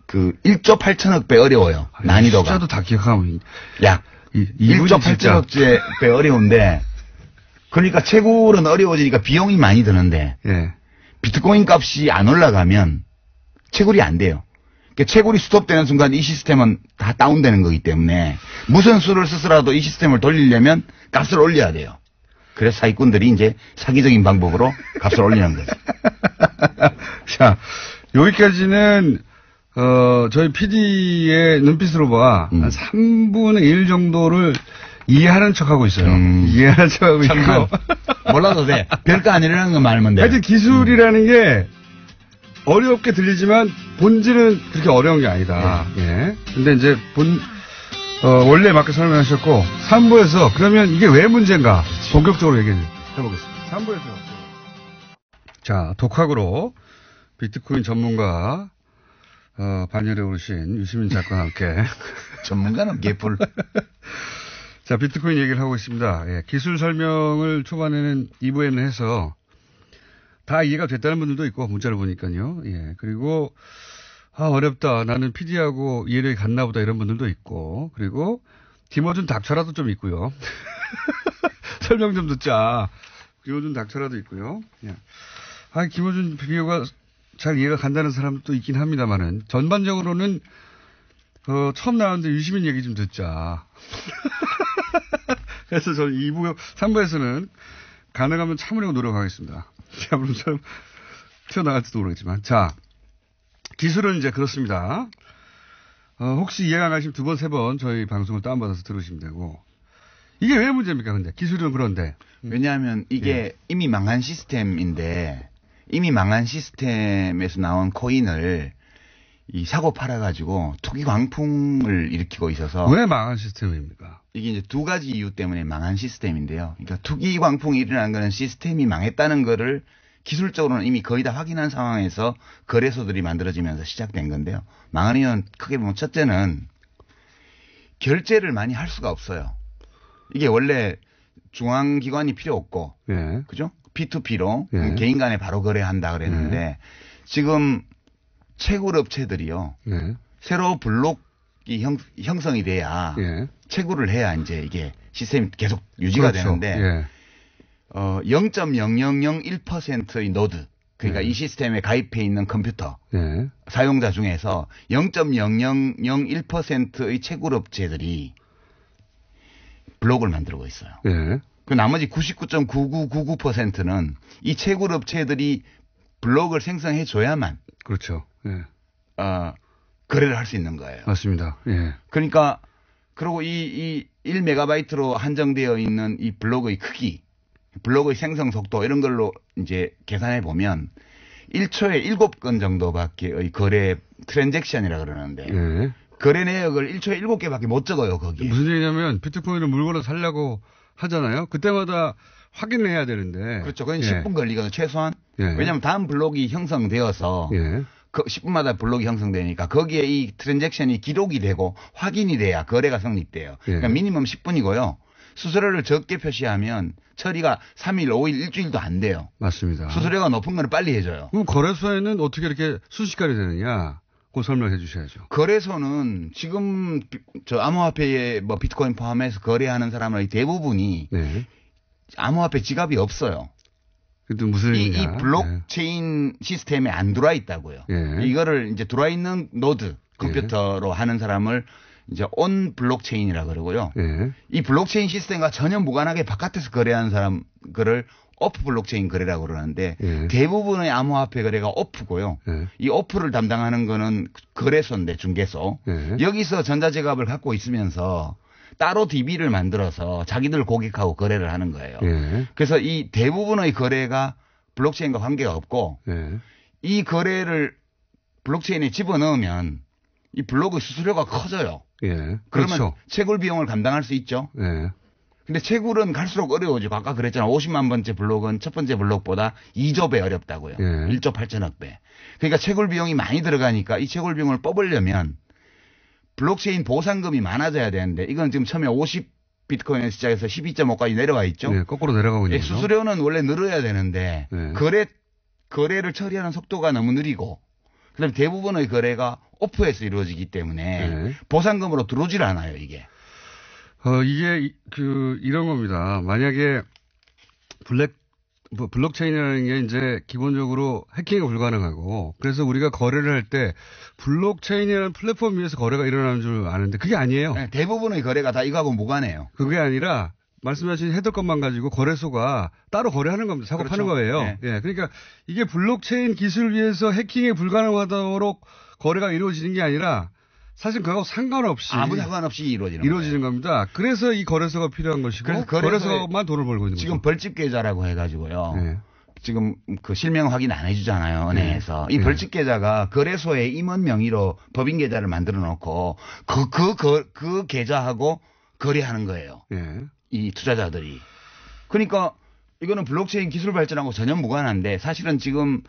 그 1조 8천억 배 어려워요. 난이도가. 숫자도 다 기억하면. 약 이분이 1조 진짜. 8천억 배 어려운데 그러니까 채굴은 어려워지니까 비용이 많이 드는데 예. 비트코인 값이 안 올라가면 채굴이 안 돼요. 그러니까 채굴이 스톱되는 순간 이 시스템은 다 다운되는 거기 때문에 무슨 수를 쓰더라도 이 시스템을 돌리려면 값을 올려야 돼요. 그래서 사기꾼들이 이제 사기적인 방법으로 값을 올리는 거죠. 자, 여기까지는 저희 PD의 눈빛으로 봐 한 3분의 1 정도를 이해하는 척하고 있어요. 이해하는 척하고 있고. 몰라도 돼. 별거 아니라는 거 말면 돼. 하여튼 기술이라는 게 어렵게 들리지만 본질은 그렇게 어려운 게 아니다. 예. 근데 이제 원래 맞게 설명하셨고 3부에서 그러면 이게 왜 문제인가 본격적으로 얘기해 보겠습니다. 3부에서. 자, 독학으로 비트코인 전문가 반열에 오르신 유시민 작가와 함께 전문가는 개뿔. 자, 비트코인 얘기를 하고 있습니다. 예, 기술 설명을 초반에는 2부에는 해서 다 이해가 됐다는 분들도 있고 문자를 보니까요. 예, 그리고 어렵다. 나는 PD하고 이해력이 같나 보다 이런 분들도 있고 그리고 김어준 닥쳐라도 좀 있고요. 설명 좀 듣자. 김호준 닥쳐라도 있고요. 예. 김호준 비교가 잘 이해가 간다는 사람도 있긴 합니다만은 전반적으로는 처음 나왔는데 유시민 얘기 좀 듣자. 그래서 저는 2부, 3부에서는 가능하면 참으려고 노력하겠습니다. 참으로 튀어나갈지도 모르겠지만. 자, 기술은 이제 그렇습니다. 혹시 이해가 안 가시면 2번, 3번 저희 방송을 다운받아서 들으시면 되고. 이게 왜 문제입니까, 근데? 기술은 그런데. 왜냐하면 이게 이미 망한 시스템인데, 이미 망한 시스템에서 나온 코인을 사고 팔아가지고 투기 광풍을 일으키고 있어서. 왜 망한 시스템입니까? 이게 이제 2가지 이유 때문에 망한 시스템인데요. 그러니까 투기 광풍이 일어난 거는 시스템이 망했다는 거를 기술적으로는 이미 거의 다 확인한 상황에서 거래소들이 만들어지면서 시작된 건데요. 망한 이유는 크게 보면 첫째는 결제를 많이 할 수가 없어요. 이게 원래 중앙기관이 필요 없고, 예. 그죠? P2P로 예. 개인 간에 바로 거래한다 그랬는데 예. 지금 채굴업체들이요. 예. 새로 블록이 형성이 돼야 예. 채굴을 해야 이제 이게 시스템이 계속 유지가 그렇죠. 되는데 예. 0.0001%의 노드 그러니까 예. 이 시스템에 가입해 있는 컴퓨터 예. 사용자 중에서 0.0001%의 채굴업체들이 블록을 만들고 있어요. 예. 그 나머지 99.9999%는 이 채굴업체들이 블록을 생성해 줘야만 그렇죠. 예. 거래를 할 수 있는 거예요. 맞습니다. 예. 그러니까 그리고 이 1메가바이트로 한정되어 있는 이 블록의 크기, 블록의 생성 속도 이런 걸로 이제 계산해 보면 1초에 7건 정도밖에의 거래 트랜잭션이라 그러는데 예. 거래 내역을 1초에 7개밖에 못 적어요, 거기에. 무슨 얘기냐면 비트코인을 물건을 사려고 하잖아요. 그때마다 확인을 해야 되는데. 그렇죠. 그건 예. 10분 걸리거든요, 최소한. 예. 왜냐하면 다음 블록이 형성되어서 예. 10분마다 블록이 형성되니까 거기에 이 트랜잭션이 기록이 되고 확인이 돼야 거래가 성립돼요. 예. 그러니까 미니멈 10분이고요. 수수료를 적게 표시하면 처리가 3일, 5일, 일주일도 안 돼요. 맞습니다. 수수료가 높은 거는 빨리 해줘요. 그럼 거래소에는 어떻게 이렇게 순식간에 되느냐? 그거 설명해 주셔야죠. 거래소는 지금 저 암호화폐에 뭐 비트코인 포함해서 거래하는 사람의 대부분이 네. 암호화폐 지갑이 없어요. 그때 무슨 이 얘기냐? 블록체인 시스템에 안 들어와 있다고요. 예. 이거를 이제 들어와 있는 노드 컴퓨터로 하는 사람을 이제 온 블록체인이라 그러고요. 예. 이 블록체인 시스템과 전혀 무관하게 바깥에서 거래하는 사람 그를 오프 블록체인 거래라고 그러는데 예. 대부분의 암호화폐 거래가 오프고요. 예. 이 오프를 담당하는 거는 거래소인데 중개소. 예. 여기서 전자지갑을 갖고 있으면서 따로 DB를 만들어서 자기들 고객하고 거래를 하는 거예요. 예. 그래서 이 대부분의 거래가 블록체인과 관계가 없고 예. 이 거래를 블록체인에 집어넣으면 이 블록의 수수료가 커져요. 예. 그러면 그렇죠. 채굴 비용을 감당할 수 있죠. 예. 근데 채굴은 갈수록 어려워지고 아까 그랬잖아. 50만 번째 블록은 첫 번째 블록보다 2조 배 어렵다고요. 예. 1조 8천억 배. 그러니까 채굴 비용이 많이 들어가니까 이 채굴 비용을 뽑으려면 블록체인 보상금이 많아져야 되는데 이건 지금 처음에 50 비트코인에서 시작해서 12.5까지 내려와 있죠. 예. 거꾸로 내려가고 있는 거죠. 수수료는 원래 늘어야 되는데 예. 거래를 처리하는 속도가 너무 느리고 그다음에 대부분의 거래가 오프에서 이루어지기 때문에 예. 보상금으로 들어오질 않아요, 이게. 이게 이런 겁니다. 만약에 블록체인이라는 게 이제 기본적으로 해킹이 불가능하고 그래서 우리가 거래를 할 때 블록체인이라는 플랫폼 위에서 거래가 일어나는 줄 아는데 그게 아니에요. 네, 대부분의 거래가 다 이거하고 무관해요. 그게 아니라 말씀하신 해독권만 가지고 거래소가 따로 거래하는 겁니다. 사고 그렇죠. 파는 거예요. 네. 예. 그러니까 이게 블록체인 기술 위에서 해킹이 불가능하도록 거래가 이루어지는 게 아니라 사실 그거하고 상관없이 아무 상관없이 이루어지는 이루어지는 겁니다. 그래서 이 거래소가 필요한 것이고 그래서 거래소만 돈을 벌고 있는 지금 거죠. 벌집 계좌라고 해가지고요. 네. 지금 그 실명 확인 안 해주잖아요, 은행에서. 이 네. 벌집 계좌가 거래소에 임원 명의로 법인 계좌를 만들어 놓고 그 계좌하고 거래하는 거예요. 예. 이 투자자들이. 그러니까 이거는 블록체인 기술 발전하고 전혀 무관한데 사실은 지금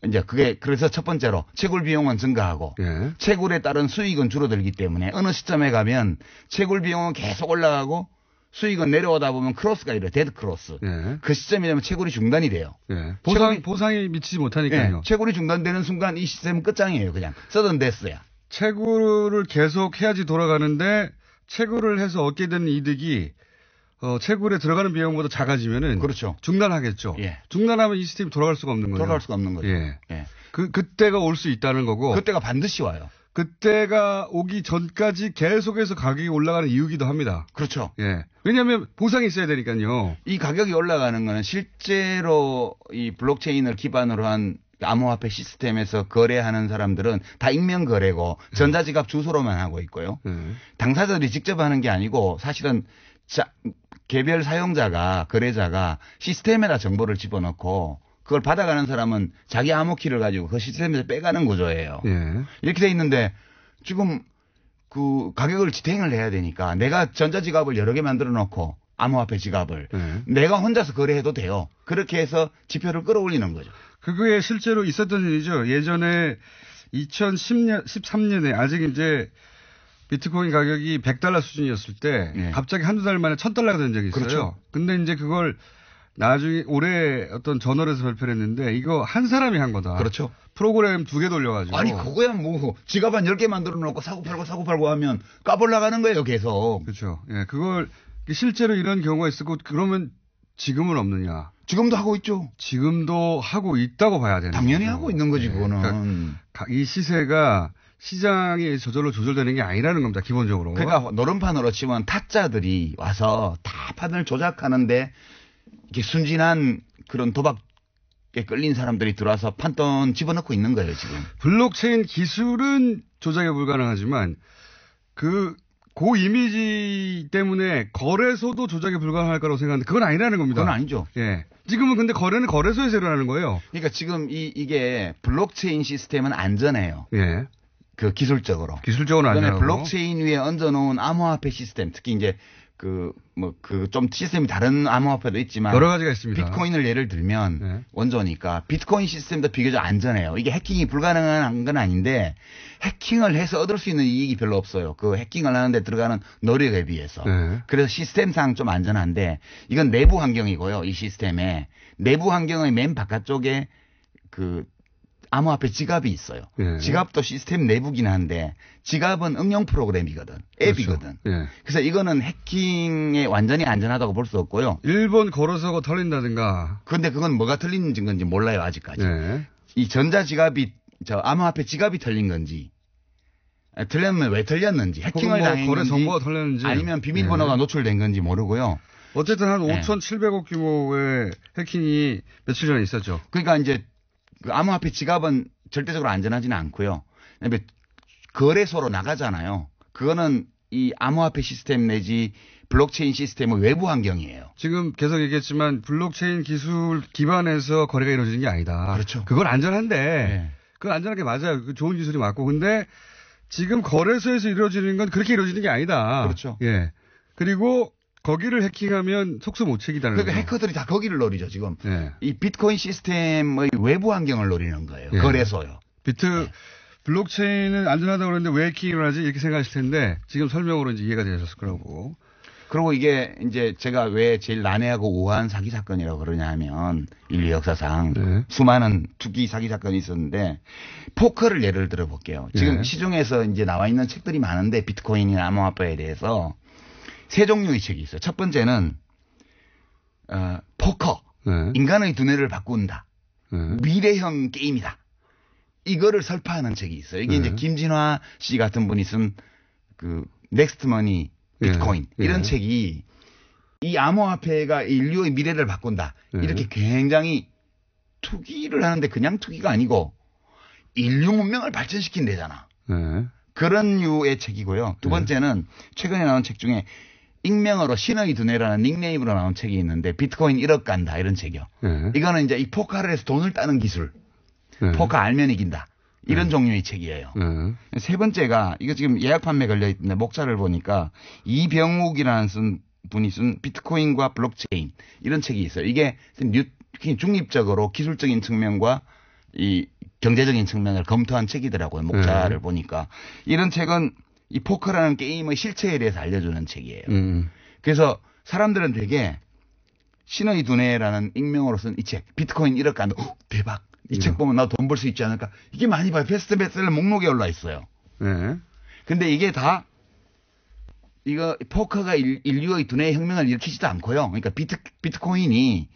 이제 그래서 첫 번째로 채굴 비용은 증가하고 예. 채굴에 따른 수익은 줄어들기 때문에 어느 시점에 가면 채굴 비용은 계속 올라가고 수익은 내려오다 보면 크로스가 이래요. 데드 크로스. 예. 그 시점이 되면 채굴이 중단이 돼요. 예. 채굴이- 보상이 미치지 못하니까요. 예, 채굴이 중단되는 순간 이 시스템은 끝장이에요. 그냥 서든 데스야. 채굴을 계속 해야지 돌아가는데 채굴을 해서 얻게 되는 이득이 채굴에 들어가는 비용보다 작아지면은 그렇죠. 중단하겠죠. 예. 중단하면 이 시스템이 돌아갈 수가 없는 거죠. 돌아갈 수가 없는 거죠. 예. 예. 그때가 올 수 있다는 거고. 그때가 반드시 와요. 그때가 오기 전까지 계속해서 가격이 올라가는 이유기도 합니다. 그렇죠. 예. 왜냐하면 보상이 있어야 되니까요. 이 가격이 올라가는 거는 실제로 이 블록체인을 기반으로 한 암호화폐 시스템에서 거래하는 사람들은 다 익명 거래고 전자지갑 주소로만 하고 있고요. 당사자들이 직접 하는 게 아니고 사실은 개별 사용자가 거래자가 시스템에다 정보를 집어넣고 그걸 받아가는 사람은 자기 암호키를 가지고 그 시스템에서 빼가는 구조예요. 예. 이렇게 돼 있는데 지금 그 가격을 지탱을 해야 되니까 내가 전자지갑을 여러 개 만들어 놓고 암호화폐 지갑을 내가 혼자서 거래해도 돼요. 그렇게 해서 지표를 끌어올리는 거죠. 그게 실제로 있었던 일이죠. 예전에 2010년, 13년에 아직 이제 비트코인 가격이 $100 수준이었을 때 네. 갑자기 한두 달 만에 $1,000가 된 적이 있어요. 그렇죠. 근데 이제 그걸 나중에 올해 어떤 저널에서 발표를 했는데 이거 한 사람이 한 거다. 그렇죠. 프로그램 2개 돌려가지고. 아니 그거야 뭐 지갑 한 10개 만들어 놓고 사고 팔고 하면 까불나가는 거예요 계속. 그렇죠. 예, 그걸 실제로 이런 경우가 있었고 그러면 지금은 없느냐. 지금도 하고 있죠. 지금도 하고 있다고 봐야 되는 당연히 거죠. 하고 있는 거지 그거는. 그러니까 이 시세가 시장이 저절로 조절되는 게 아니라는 겁니다. 기본적으로. 그러니까 노름판으로 치면 타짜들이 와서 다 판을 조작하는데 이렇게 순진한 그런 도박에 끌린 사람들이 들어와서 판돈 집어넣고 있는 거예요 지금. 블록체인 기술은 조작이 불가능하지만 고 이미지 때문에 거래소도 조작이 불가능할 거라고 생각하는데 그건 아니라는 겁니다. 그건 아니죠. 예. 지금은 근데 거래는 거래소에서 일어나는 거예요. 그러니까 지금 이게 블록체인 시스템은 안전해요. 예. 그 기술적으로. 기술적으로 그다음에 안전하고. 블록체인 위에 얹어놓은 암호화폐 시스템, 특히 이제 좀 시스템이 다른 암호화폐도 있지만 여러 가지가 있습니다. 비트코인을 예를 들면 네. 원조니까 비트코인 시스템도 비교적 안전해요. 이게 해킹이 불가능한 건 아닌데 해킹을 해서 얻을 수 있는 이익이 별로 없어요. 그 해킹을 하는데 들어가는 노력에 비해서. 네. 그래서 시스템상 좀 안전한데 이건 내부 환경이고요. 이 시스템에 내부 환경의 맨 바깥쪽에 그 암호화폐 지갑이 있어요. 예. 지갑도 시스템 내부긴 한데 지갑은 응용 프로그램이거든. 앱이거든. 그렇죠. 예. 그래서 이거는 해킹에 완전히 안전하다고 볼 수 없고요. 일본 거래소가 털린다든가. 그런데 그건 뭐가 틀린 건지 몰라요 아직까지. 예. 이 전자지갑이 암호화폐 지갑이 털린 건지 틀렸면 왜 털렸는지 해킹을 당한 거래 건지 정보가 털렸는지 아니면 비밀번호가 노출된 건지 모르고요. 어쨌든 한 네. 5,700억 규모의 해킹이 며칠 전에 있었죠. 그러니까 이제 그 암호화폐 지갑은 절대적으로 안전하지는 않고요. 그다음에 거래소로 나가잖아요. 그거는 이 암호화폐 시스템 내지 블록체인 시스템의 외부 환경이에요. 지금 계속 얘기했지만 블록체인 기술 기반에서 거래가 이루어지는 게 아니다. 그렇죠. 그건 안전한데 네. 그건 안전한 게 맞아요. 그 좋은 기술이 맞고 근데 지금 거래소에서 이루어지는 건 그렇게 이루어지는 게 아니다. 그렇죠. 예. 그리고 거기를 해킹하면 속수 못 채기다는 그러니까 거죠. 해커들이 다 거기를 노리죠 지금. 예. 이 비트코인 시스템의 외부 환경을 노리는 거예요. 예. 거래소요. 블록체인은 안전하다고 그러는데 왜 해킹이 일어나지? 이렇게 생각하실 텐데 지금 설명으로 이제 이해가 되셨을 거라고. 그리고 이게 이제 제가 왜 제일 난해하고 우아한 사기 사건이라고 그러냐 하면 인류 역사상 네. 수많은 투기 사기 사건이 있었는데 포커를 예를 들어 볼게요. 지금 네. 시중에서 이제 나와 있는 책들이 많은데 비트코인이나 암호화폐에 대해서 세 종류의 책이 있어요. 첫 번째는 포커. 네. 인간의 두뇌를 바꾼다. 네. 미래형 게임이다. 이거를 설파하는 책이 있어요. 이게 네. 이제 김진화 씨 같은 분이 쓴 그 넥스트머니 비트코인 네. 이런 네. 책이 이 암호화폐가 인류의 미래를 바꾼다. 네. 이렇게 굉장히 투기를 하는데 그냥 투기가 아니고 인류 문명을 발전시킨대잖아. 네. 그런 류의 책이고요. 두 번째는 최근에 나온 책 중에 익명으로 신의 두뇌라는 닉네임으로 나온 책이 있는데 비트코인 1억 간다 이런 책이요. 네. 이거는 이제 이 포카를 해서 돈을 따는 기술. 네. 포카 알면 이긴다. 이런 종류의 책이에요. 네. 세 번째가 이거 지금 예약 판매 걸려 있는데 목차를 보니까 이병욱이라는 분이 쓴 비트코인과 블록체인 이런 책이 있어요. 이게 중립적으로 기술적인 측면과 이 경제적인 측면을 검토한 책이더라고요. 목차를 보니까 이런 책은 이 포커라는 게임의 실체에 대해서 알려주는 책이에요. 그래서 사람들은 되게 신의 두뇌라는 익명으로 쓴 이 책 비트코인 1억 간다. 대박. 이 책 보면 나 돈 벌 수 있지 않을까? 이게 많이 봐요. 베스트셀러 목록에 올라 있어요. 네. 근데 이게 다 이거 포커가 인류의 두뇌의 혁명을 일으키지도 않고요. 그러니까 비트코인이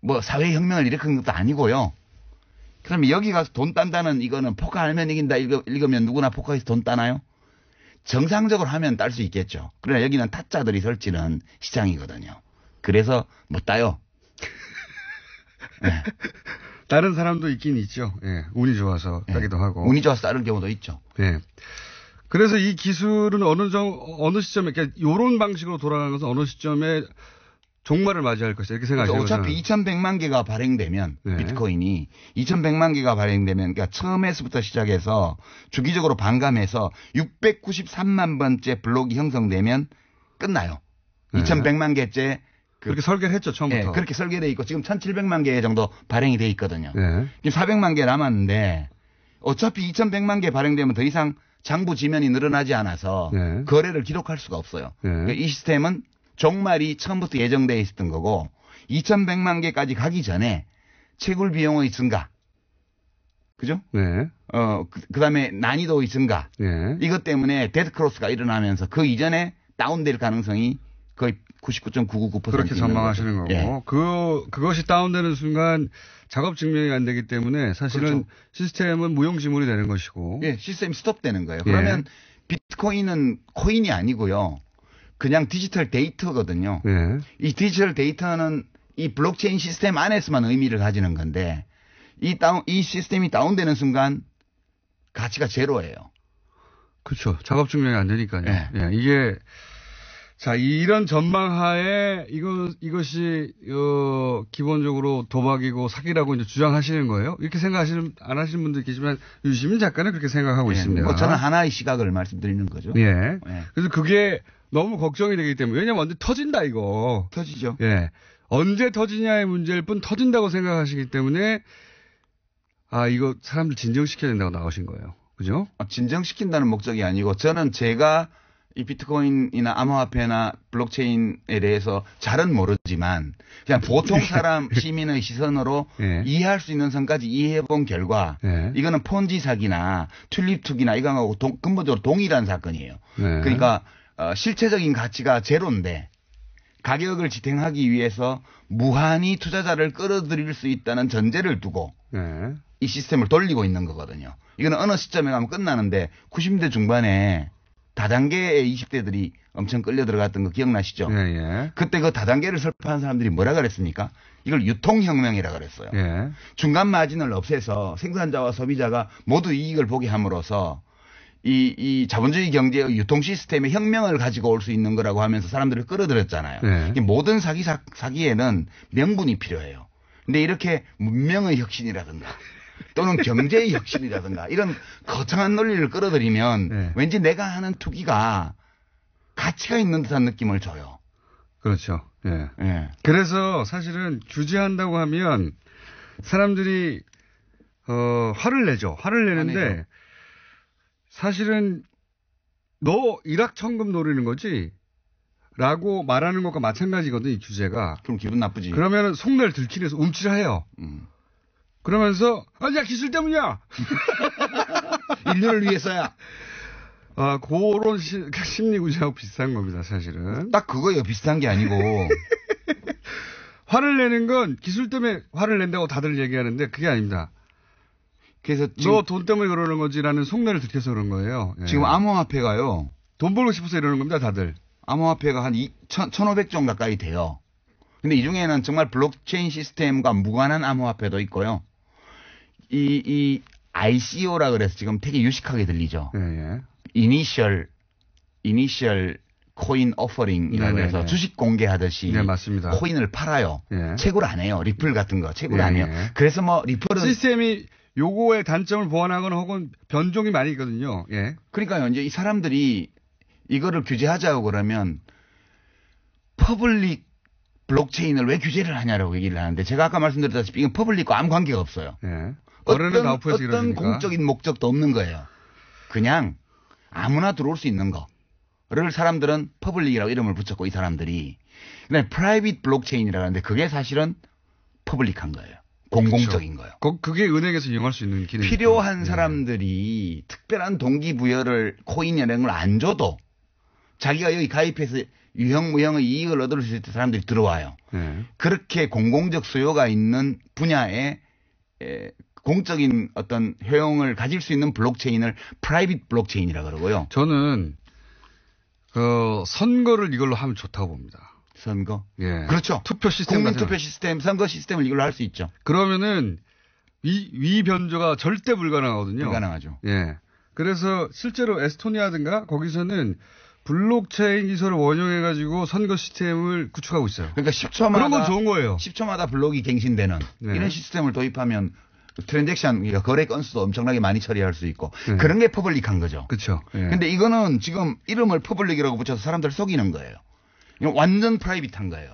뭐 사회 혁명을 일으킨 것도 아니고요. 그러면 여기 가서 돈 딴다는 이거는 포커 알면 이긴다 읽으면 누구나 포커에서 돈 따나요? 정상적으로 하면 딸 수 있겠죠. 그러나 여기는 타짜들이 설치는 시장이거든요. 그래서 못 따요. 네. 다른 사람도 있긴 있죠. 예. 운이 좋아서 따기도 하고. 운이 좋아서 따는 경우도 있죠. 예. 그래서 이 기술은 어느 시점에, 그러니까 요런 방식으로 돌아가는 것은 어느 시점에 종말을 맞이할 것이다. 이렇게 생각하시죠. 어차피 2100만 개가 발행되면 네. 비트코인이 2100만 개가 발행되면 그러니까 처음에서부터 시작해서 주기적으로 반감해서 693만 번째 블록이 형성되면 끝나요. 네. 2100만 개째 그렇게 설계를 했죠, 처음부터. 네, 그렇게 설계되어 있고 지금 1700만 개 정도 발행이 돼 있거든요. 네. 지금 400만 개 남았는데 어차피 2100만 개 발행되면 더 이상 장부 지면이 늘어나지 않아서 네. 거래를 기록할 수가 없어요. 네. 그러니까 이 시스템은 종말이 처음부터 예정되어 있었던 거고 2100만 개까지 가기 전에 채굴 비용의 증가. 그죠? 네. 그다음에 난이도의 증가. 네. 이것 때문에 데드크로스가 일어나면서 그 이전에 다운될 가능성이 거의 99.999% 그렇게 전망하시는 거고. 예. 그것이 다운되는 순간 작업 증명이 안 되기 때문에 사실은 그렇죠. 시스템은 무용지물이 되는 것이고. 예, 시스템이 스톱되는 거예요. 예. 그러면 비트코인은 코인이 아니고요. 그냥 디지털 데이터거든요. 네. 이 디지털 데이터는 이 블록체인 시스템 안에서만 의미를 가지는 건데 이 시스템이 다운되는 순간 가치가 제로예요. 그렇죠. 작업 증명이 안 되니까요. 네. 예, 이게 자 이런 전망하에 이것이 기본적으로 도박이고 사기라고 이제 주장하시는 거예요. 이렇게 안 하시는 분들 계시지만 유시민 작가는 그렇게 생각하고 있습니다. 뭐 저는 하나의 시각을 말씀드리는 거죠. 예. 예. 그래서 그게 너무 걱정이 되기 때문에 왜냐면 언제 터진다 이거. 터지죠. 예. 언제 터지냐의 문제일 뿐 터진다고 생각하시기 때문에 이거 사람들 진정시켜야 된다고 나오신 거예요. 그죠? 진정시킨다는 목적이 아니고 저는 제가 이 비트코인이나 암호화폐나 블록체인에 대해서 잘은 모르지만 그냥 보통 사람 시민의 시선으로 예. 이해할 수 있는 선까지 이해해 본 결과 예. 이거는 폰지 사기나 튤립 투기나 이거하고 근본적으로 동일한 사건이에요. 네. 그러니까 실체적인 가치가 제로인데 가격을 지탱하기 위해서 무한히 투자자를 끌어들일 수 있다는 전제를 두고 네. 이 시스템을 돌리고 있는 거거든요. 이거는 어느 시점에 가면 끝나는데 90년대 중반에 다단계의 20대들이 엄청 끌려 들어갔던 거 기억나시죠? 예, 예. 그때 그 다단계를 설파한 사람들이 뭐라 그랬습니까? 이걸 유통혁명이라 그랬어요. 예. 중간 마진을 없애서 생산자와 소비자가 모두 이익을 보게 함으로써 이 자본주의 경제의 유통 시스템의 혁명을 가지고 올 수 있는 거라고 하면서 사람들을 끌어들였잖아요. 네. 모든 사기에는 명분이 필요해요. 근데 이렇게 문명의 혁신이라든가 또는 경제의 혁신이라든가 이런 거창한 논리를 끌어들이면 네. 왠지 내가 하는 투기가 가치가 있는 듯한 느낌을 줘요. 그렇죠. 예. 예. 그래서 사실은 규제한다고 하면 사람들이 화를 내죠. 화를 내는데 화내죠. 사실은 너 일확천금 노리는 거지? 라고 말하는 것과 마찬가지거든, 이 규제가. 그럼 기분 나쁘지. 그러면 속내를 들키면서 움찔해요. 그러면서 야 기술 때문이야. 인류를 위해서야. 그런 심리 구조하고 비슷한 겁니다, 사실은. 딱 그거예요. 비슷한 게 아니고. 화를 내는 건 기술 때문에 화를 낸다고 다들 얘기하는데 그게 아닙니다. 그래서 너 돈 때문에 그러는 거지라는 속내를 들켜서 그런 거예요. 예. 지금 암호화폐가요. 돈 벌고 싶어서 이러는 겁니다, 다들. 암호화폐가 한 1,500종 가까이 돼요. 근데 이 중에는 정말 블록체인 시스템과 무관한 암호화폐도 있고요. 이 ICO라 그래서 지금 되게 유식하게 들리죠. 예, 예. 이니셜 코인 오퍼링이라고 네네네. 해서 주식 공개하듯이 네, 맞습니다. 코인을 팔아요. 예. 채굴 안 해요. 리플 같은 거 채굴 예, 안 해요. 예. 그래서 뭐 리플은 시스템이 요거의 단점을 보완하거나 혹은 변종이 많이 있거든요. 예. 그러니까요. 이제 이 사람들이 이거를 규제하자고 그러면 퍼블릭 블록체인을 왜 규제를 하냐라고 얘기를 하는데 제가 아까 말씀드렸다시피 이건 퍼블릭과 아무 관계가 없어요. 예. 거래는 나우프에서 어떤 이루어지니까. 공적인 목적도 없는 거예요. 그냥 아무나 들어올 수 있는 거를 사람들은 퍼블릭이라고 이름을 붙였고 이 사람들이. 그다음에 프라이빗 블록체인이라고 하는데 그게 사실은 퍼블릭한 거예요. 공공적인 거예요. 그게 은행에서 이용할 수 있는 기능이 필요한 예. 사람들이 특별한 동기부여를 코인 연행을 안 줘도 자기가 여기 가입해서 유형무형의 이익을 얻을 수 있을 사람들이 들어와요. 네. 그렇게 공공적 수요가 있는 분야에 공적인 어떤 효용을 가질 수 있는 블록체인을 프라이빗 블록체인이라 그러고요. 저는 선거를 이걸로 하면 좋다고 봅니다. 선거? 예. 그렇죠. 투표 시스템. 국민투표 시스템, 선거 시스템을 이걸로 할 수 있죠. 그러면은 위변조가 절대 불가능하거든요. 불가능하죠. 예. 그래서 실제로 에스토니아든가 거기서는 블록체인 기술을 원용해가지고 선거 시스템을 구축하고 있어요. 그러니까 10초마다. 그런 건 좋은 거예요. 10초마다 블록이 갱신되는 네. 이런 시스템을 도입하면 트랜잭션, 그러니까 거래 건수도 엄청나게 많이 처리할 수 있고 네. 그런 게 퍼블릭한 거죠. 그렇죠. 예. 근데 이거는 지금 이름을 퍼블릭이라고 붙여서 사람들 속이는 거예요. 이건 완전 프라이빗한 거예요.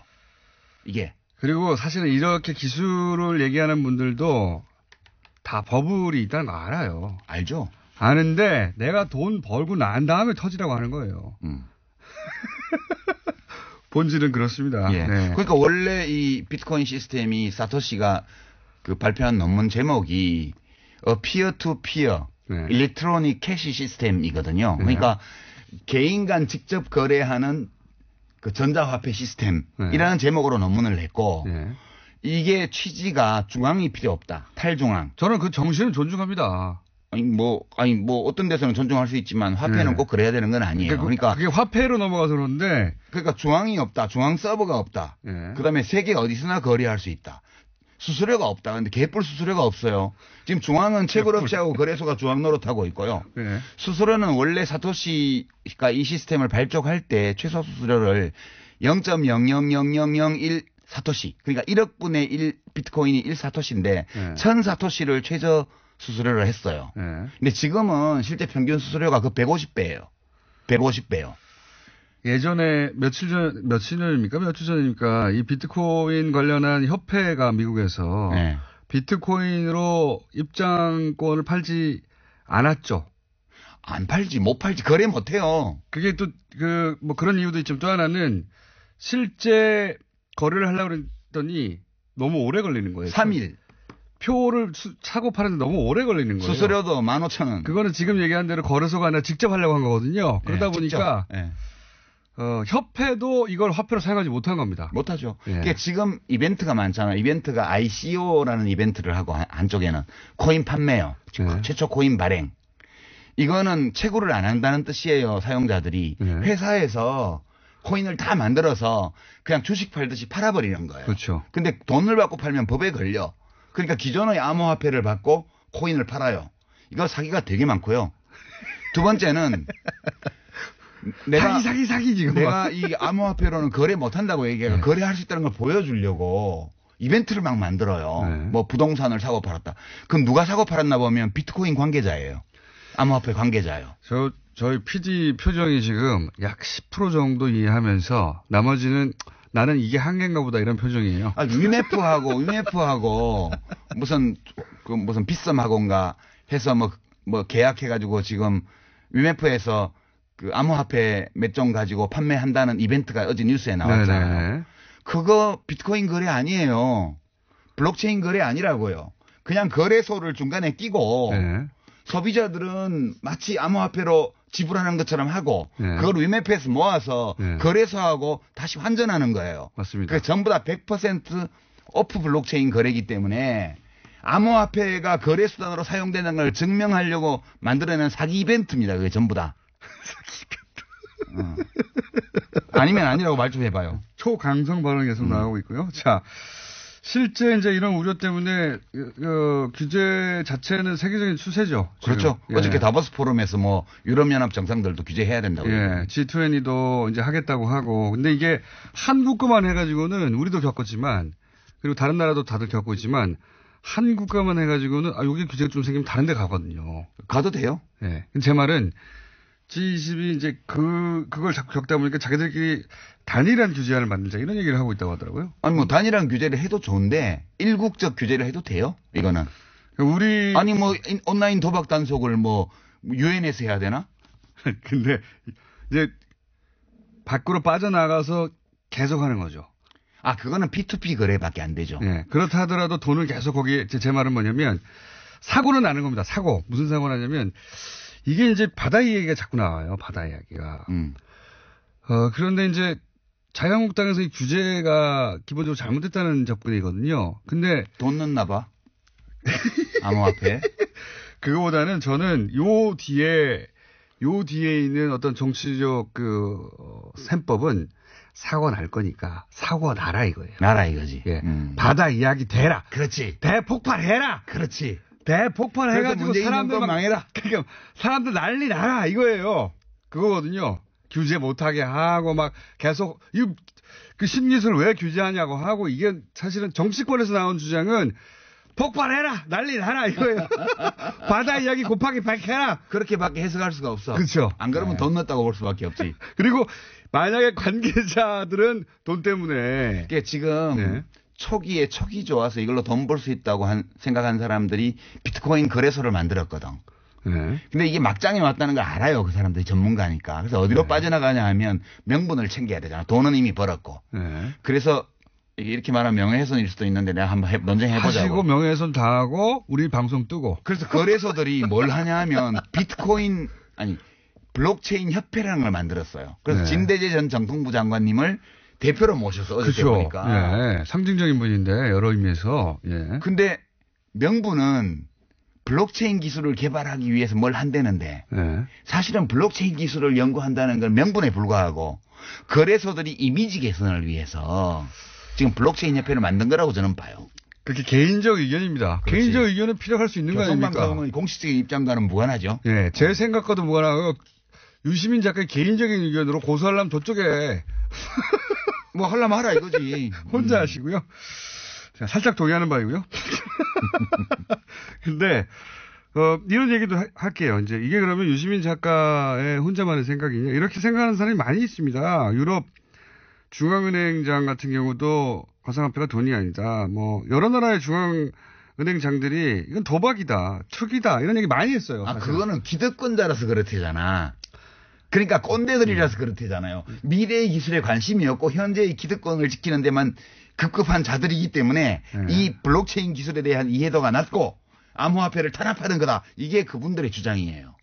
이게. 그리고 사실은 이렇게 기술을 얘기하는 분들도 다 버블이 있다는 거 알아요. 알죠? 아는데 내가 돈 벌고 난 다음에 터지라고 하는 거예요. 본질은 그렇습니다. 예. 네. 그러니까 원래 이 비트코인 시스템이 사토시가 그 발표한 논문 제목이 피어 투 피어 네. 일렉트로닉 캐시 시스템이거든요. 네. 그러니까 개인 간 직접 거래하는 그 전자화폐 시스템이라는 제목으로 논문을 냈고 네. 이게 취지가 중앙이 필요 없다. 탈중앙. 저는 그 정신을 존중합니다. 아니 뭐 어떤 데서는 존중할 수 있지만 화폐는 네. 꼭 그래야 되는 건 아니에요. 그러니까 그게 화폐로 넘어가서 그러는데 중앙이 없다. 중앙 서버가 없다. 네. 그다음에 세계 어디서나 거래할 수 있다. 수수료가 없다. 근데 개뿔 수수료가 없어요. 지금 중앙은 채굴업체하고 거래소가 중앙 노릇하고 있고요. 네. 수수료는 원래 사토시가 이 시스템을 발족할 때 최소 수수료를 0.00001 사토시. 그러니까 1억 분의 1 비트코인이 1 사토시인데 네. 1000 사토시를 최저 수수료를 했어요. 네. 근데 지금은 실제 평균 수수료가 그 150배예요. 150배요. 예전에 며칠 전입니까? 며칠 전입니까? 이 비트코인 관련한 협회가 미국에서 네. 비트코인으로 입장권을 팔지 않았죠. 안 팔지, 못 팔지, 거래 못 해요. 그게 또 뭐 그런 이유도 있지만 또 하나는 실제 거래를 하려고 그랬더니 너무 오래 걸리는 거예요. 3일. 표를 사고 파는데 너무 오래 걸리는 거예요. 수수료도 15,000원. 그거는 지금 얘기한 대로 거래소가 아니라 직접 하려고 한 거거든요. 그러다 보니까 네. 협회도 이걸 화폐로 사용하지 못한 겁니다. 못하죠. 예. 그러니까 지금 이벤트가 많잖아요. 이벤트가 ICO라는 이벤트를 하고 한쪽에는 코인 판매요. 네. 최초 코인 발행. 이거는 채굴을 안 한다는 뜻이에요. 사용자들이. 네. 회사에서 코인을 다 만들어서 그냥 주식 팔듯이 팔아버리는 거예요. 그렇죠. 근데 돈을 받고 팔면 법에 걸려. 그러니까 기존의 암호화폐를 받고 코인을 팔아요. 이거 사기가 되게 많고요. 두 번째는 사기 지금. 내가 이 암호화폐로는 거래 못한다고 얘기해요. 네. 거래할 수 있다는 걸 보여주려고 이벤트를 막 만들어요. 네. 뭐 부동산을 사고 팔았다. 그럼 누가 사고 팔았나 보면 비트코인 관계자예요. 암호화폐 관계자예요. 저희 PD 표정이 지금 약 10% 정도 이해하면서 나머지는 나는 이게 한계인가 보다 이런 표정이에요. 아, 위메프하고 무슨 빗썸하고인가 해서 뭐 계약해가지고 지금 위메프에서 그 암호화폐 몇 종 가지고 판매한다는 이벤트가 어제 뉴스에 나왔잖아요. 네네. 그거 비트코인 거래 아니에요. 블록체인 거래 아니라고요. 그냥 거래소를 중간에 끼고 네. 소비자들은 마치 암호화폐로 지불하는 것처럼 하고 네. 그걸 위메프에서 모아서 네. 거래소하고 다시 환전하는 거예요. 맞습니다. 그 전부 다 100% 오프 블록체인 거래이기 때문에 암호화폐가 거래 수단으로 사용되는 걸 증명하려고 만들어낸 사기 이벤트입니다. 그게 전부 다. 사기 이벤트. 아니면 아니라고 말 좀 해봐요. 초강성 발언이 계속 나오고 있고요. 자, 실제 이제 이런 우려 때문에 규제 자체는 세계적인 추세죠. 지금. 그렇죠. 예. 어저께 다보스 포럼에서 뭐 유럽연합 정상들도 규제해야 된다고. 예, G20도 이제 하겠다고 하고. 근데 이게 한 국가만 해가지고는 우리도 겪었지만 그리고 다른 나라도 다들 겪고 있지만 한 국가만 해가지고는 여기 규제가 좀 생기면 다른 데 가거든요. 가도 돼요? 예. 제 말은 G20이 이제 그걸 자꾸 겪다 보니까 자기들끼리 단일한 규제안을 만들자 이런 얘기를 하고 있다고 하더라고요. 아니 뭐 단일한 규제를 해도 좋은데 일국적 규제를 해도 돼요? 이거는. 아니 뭐 온라인 도박 단속을 뭐 유엔에서 해야 되나? 근데 이제 밖으로 빠져나가서 계속 하는 거죠. 아, 그거는 P2P 거래밖에 안 되죠. 예. 그렇다 하더라도 돈을 계속 거기에 제 말은 뭐냐면 사고는 나는 겁니다. 무슨 사고 나냐면 이게 이제 바다 이야기가 자꾸 나와요. 바다 이야기가. 그런데 이제 자유한국당에서 이 규제가 기본적으로 잘못됐다는 접근이거든요. 근데 돈 넣나 봐. 암호화폐. 그거보다는 저는 요 뒤에 있는 어떤 정치적 셈법은 사고 날 거니까 사고 나라 이거예요. 나라 이거지. 예. 바다 이야기 대라. 그렇지. 대폭발해라. 그렇지. 대폭발해가지고 사람들 망해라. 그러니까 사람들 난리 나라 이거예요. 그거거든요. 규제 못하게 하고 막 계속 그 신기술 왜 규제하냐고 하고 이게 사실은 정치권에서 나온 주장은 폭발해라 난리 나라 이거예요. 바다 이야기 곱하기 100해라. 그렇게밖에 해석할 수가 없어. 그렇죠. 안 그러면 네. 돈 넣었다고 볼 수밖에 없지. 그리고 만약에 관계자들은 돈 때문에 그러니까 지금 네. 초기에 촉이 좋아서 이걸로 돈 벌 수 있다고 생각한 사람들이 비트코인 거래소를 만들었거든. 네. 근데 이게 막장에 왔다는 걸 알아요. 그 사람들이 전문가니까. 그래서 어디로 빠져나가냐 하면 명분을 챙겨야 되잖아. 돈은 이미 벌었고. 네. 그래서 이렇게 말하면 명예훼손일 수도 있는데 내가 한번 논쟁해보자고. 하시고 명예훼손 당하고 우리 방송 뜨고. 그래서 거래소들이 뭘 하냐 하면 비트코인 블록체인 협회라는 걸 만들었어요. 그래서 네. 진대재 전 정통부 장관님을 대표로 모셔서 어제 그렇죠. 보니까. 예. 상징적인 분인데 여러 의미에서. 예. 근데 명분은 블록체인 기술을 개발하기 위해서 뭘 한다는데 예. 사실은 블록체인 기술을 연구한다는 건 명분에 불과하고 거래소들이 이미지 개선을 위해서 지금 블록체인 협회를 만든 거라고 저는 봐요. 그렇게 개인적 의견입니다. 그렇지. 개인적 의견은 필요할 수 있는 거 아닙니까? 교통방송은 공식적인 입장과는 무관하죠. 예, 제 생각과도 무관하고 유시민 작가의 개인적인 의견으로 고소하려면 저쪽에 뭐 하려면 하라 이거지. 혼자 하시고요. 제가 살짝 동의하는 바이고요. 근데 이런 얘기도 할게요. 이제 이게 그러면 유시민 작가의 혼자만의 생각이냐? 이렇게 생각하는 사람이 많이 있습니다. 유럽 중앙은행장 같은 경우도 가상화폐가 돈이 아니다. 뭐 여러 나라의 중앙은행장들이 이건 도박이다, 투기다 이런 얘기 많이 했어요. 아 사실. 그거는 기득권자라서 그렇대잖아. 그러니까 꼰대들이라서 그렇대잖아요. 미래의 기술에 관심이 없고 현재의 기득권을 지키는 데만 급급한 자들이기 때문에 이 블록체인 기술에 대한 이해도가 낮고 암호화폐를 탄압하는 거다. 이게 그분들의 주장이에요.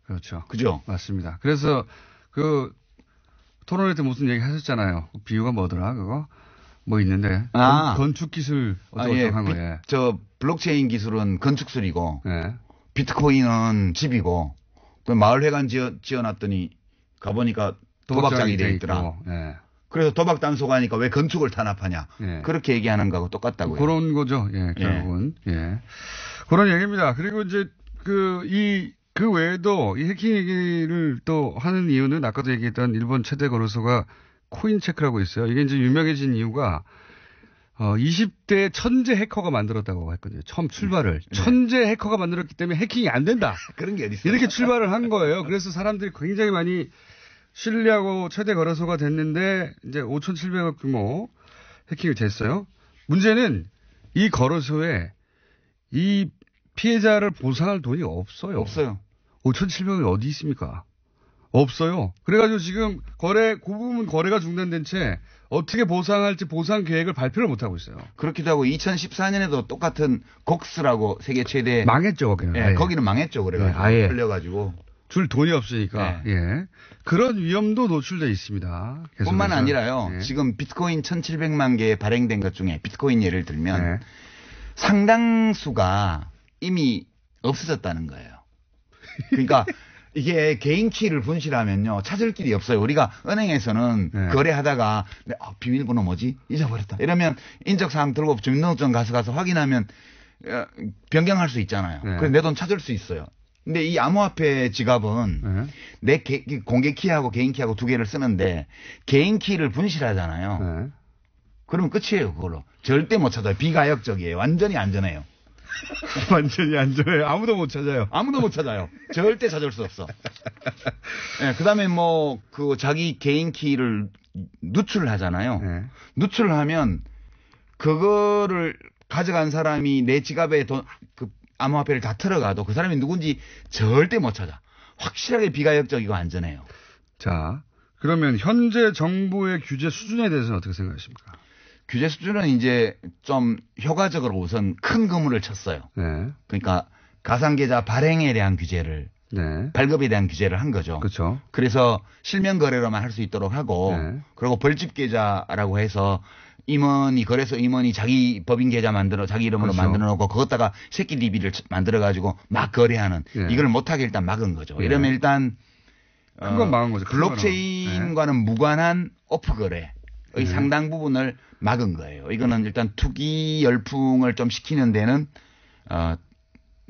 그렇죠. 그죠? 맞습니다. 그래서 그 토론회 때 무슨 얘기 하셨잖아요. 비유가 뭐더라 그거? 뭐 있는데 건축 기술 어쩌고저쩌고 한 거예요. 저 블록체인 기술은 건축술이고 예. 비트코인은 집이고 그 마을회관 지어놨더니 가보니까 도박장이 돼 있더라. 예. 그래서 도박 단속 하니까 왜 건축을 탄압하냐. 예. 그렇게 얘기하는 거하고 똑같다고요. 그런 거죠. 예, 결국은. 예. 그런 얘기입니다. 그리고 이제 그 외에도 이 해킹 얘기를 또 하는 이유는 아까도 얘기했던 일본 최대 거래소가 코인체크라고 있어요. 이게 이제 유명해진 이유가 20대 천재 해커가 만들었다고 했거든요. 처음 출발을. 네. 천재 해커가 만들었기 때문에 해킹이 안 된다. 그런 게 어디 있어요? 이렇게 출발을 한 거예요. 그래서 사람들이 굉장히 많이 신뢰하고 최대 거래소가 됐는데 이제 5,700억 규모 해킹이 됐어요. 문제는 이 거래소에 이 피해자를 보상할 돈이 없어요. 없어요. 5,700억이 어디 있습니까? 없어요. 그래가지고 지금 그 부분 거래가 중단된 채 어떻게 보상할지 보상 계획을 발표를 못하고 있어요. 그렇기도 하고 2014년에도 똑같은 곡스라고 세계 최대 망했죠, 거기는. 예, 거기는 망했죠. 그래가지고 아예. 풀려가지고 줄 돈이 없으니까. 네. 예. 그런 위험도 노출돼 있습니다. 계속해서. 뿐만 아니라요. 예. 지금 비트코인 1,700만 개 발행된 것 중에 비트코인 예를 들면 네. 상당수가 이미 없어졌다는 거예요. 그러니까 이게 개인 키를 분실하면요. 찾을 길이 없어요. 우리가 은행에서는 네. 거래하다가 비밀번호 뭐지? 잊어버렸다. 이러면 인적사항 들고 주민등록증 가서 확인하면 변경할 수 있잖아요. 네. 그래서 내 돈 찾을 수 있어요. 근데 이 암호화폐 지갑은 내 공개 키하고 개인 키하고 두 개를 쓰는데 개인 키를 분실하잖아요. 네. 그러면 끝이에요. 그걸로. 절대 못 찾아요. 비가역적이에요. 완전히 안전해요. 완전히 안전해요. 아무도 못 찾아요. 아무도 못 찾아요. 절대 찾을 수 없어. 네, 그다음에 뭐 그 자기 개인 키를 누출하잖아요. 네. 누출하면 그거를 가져간 사람이 내 지갑에 그 암호화폐를 다 털어가도 그 사람이 누군지 절대 못 찾아. 확실하게 비가역적이고 안전해요. 자, 그러면 현재 정부의 규제 수준에 대해서는 어떻게 생각하십니까? 규제 수준은 이제 좀 효과적으로 우선 큰 그물을 쳤어요. 네. 그러니까 가상계좌 발행에 대한 규제를 네. 발급에 대한 규제를 한 거죠. 그렇죠. 그래서 실명 거래로만 할 수 있도록 하고 네. 그리고 벌집 계좌라고 해서 거래소 임원이 자기 법인 계좌 자기 이름으로 그렇죠. 만들어 놓고 그것다가 새끼 DB를 만들어 가지고 막 거래하는 네. 이걸 못하게 일단 막은 거죠. 네. 이러면 일단 큰 건 막은 거죠. 큰 블록체인과는 무관한 오프 거래의 상당 부분을 막은 거예요. 이거는 일단 투기 열풍을 좀 식히는 데는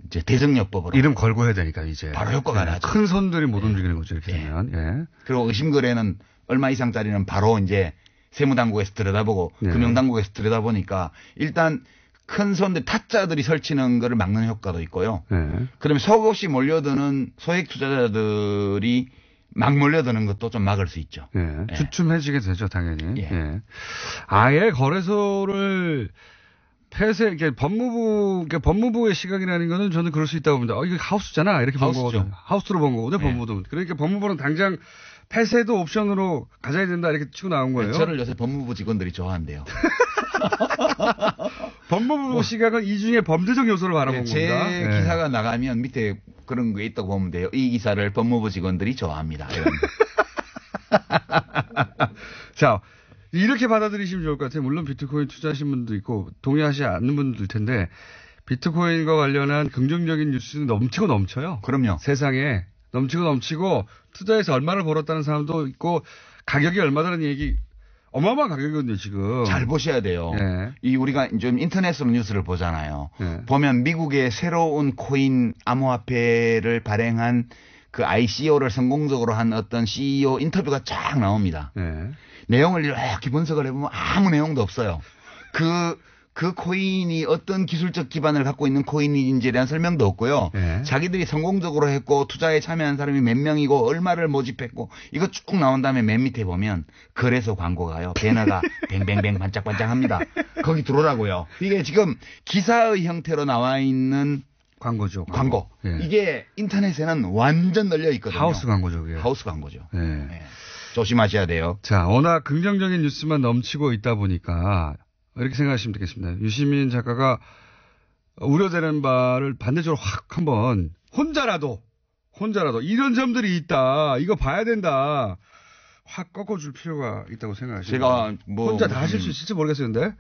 이제 대정력법으로 이름 걸고 해야 되니까 이제 바로 효과가 나죠. 큰 손들이 못 움직이는 거죠. 이렇게 되면. 예. 그리고 의심 거래는 얼마 이상짜리는 바로 이제 세무당국에서 들여다보고 네. 금융당국에서 들여다보니까 일단 큰 손들 타짜들이 설치는 거를 막는 효과도 있고요. 네. 그러면 속 없이 몰려드는 소액 투자자들이 막 몰려드는 것도 좀 막을 수 있죠. 예. 예. 주춤해지게 되죠, 당연히. 예. 예. 아예 거래소를 이게 법무부의 시각이라는 거는 저는 그럴 수 있다고 봅니다. 이게 하우스잖아. 이렇게 본 하우스죠. 거거든요. 하우스로 본 거거든요, 예. 법무부는. 그러니까 법무부는 당장 폐쇄도 옵션으로 가져야 된다. 이렇게 치고 나온 거예요. 저를 요새 법무부 직원들이 좋아한대요. 법무부 시각은 이 중에 범죄적 요소를 바라본 제 겁니다. 예. 기사가 나가면 밑에 그런 게 있다고 보면 돼요. 이 기사를 법무부 직원들이 좋아합니다. 이런. 자, 이렇게 받아들이시면 좋을 것 같아요. 물론 비트코인 투자하신 분도 있고 동의하지 않는 분도 있을 텐데 비트코인과 관련한 긍정적인 뉴스는 넘치고 넘쳐요. 그럼요. 세상에 넘치고 넘치고 투자해서 얼마를 벌었다는 사람도 있고 가격이 얼마다는 얘기 어마어마한 가격이거든요 지금. 잘 보셔야 돼요. 예. 이 우리가 좀 인터넷으로 뉴스를 보잖아요. 예. 보면 미국의 새로운 코인 암호화폐를 발행한 그 ICO를 성공적으로 한 어떤 CEO 인터뷰가 쫙 나옵니다. 예. 내용을 이렇게 분석을 해보면 아무 내용도 없어요. 그 코인이 어떤 기술적 기반을 갖고 있는 코인인지에 대한 설명도 없고요. 네. 자기들이 성공적으로 했고 투자에 참여한 사람이 몇 명이고 얼마를 모집했고 이거 쭉 나온 다음에 맨 밑에 보면 거래소 광고가요. 배너가 뱅뱅뱅 반짝반짝합니다. 거기 들어오라고요. 이게 지금 기사의 형태로 나와 있는 광고죠. 광고. 예. 이게 인터넷에는 완전 널려 있거든요. 하우스 광고죠. 그게. 하우스 광고죠. 예. 네. 조심하셔야 돼요. 자, 워낙 긍정적인 뉴스만 넘치고 있다 보니까 이렇게 생각하시면 되겠습니다. 유시민 작가가 우려되는 바를 반대쪽으로 확 한번 혼자라도 이런 점들이 있다. 이거 봐야 된다. 확 꺾어줄 필요가 있다고 생각하시죠. 제가 혼자 다 하실 수 있을지 모르겠어요. 근데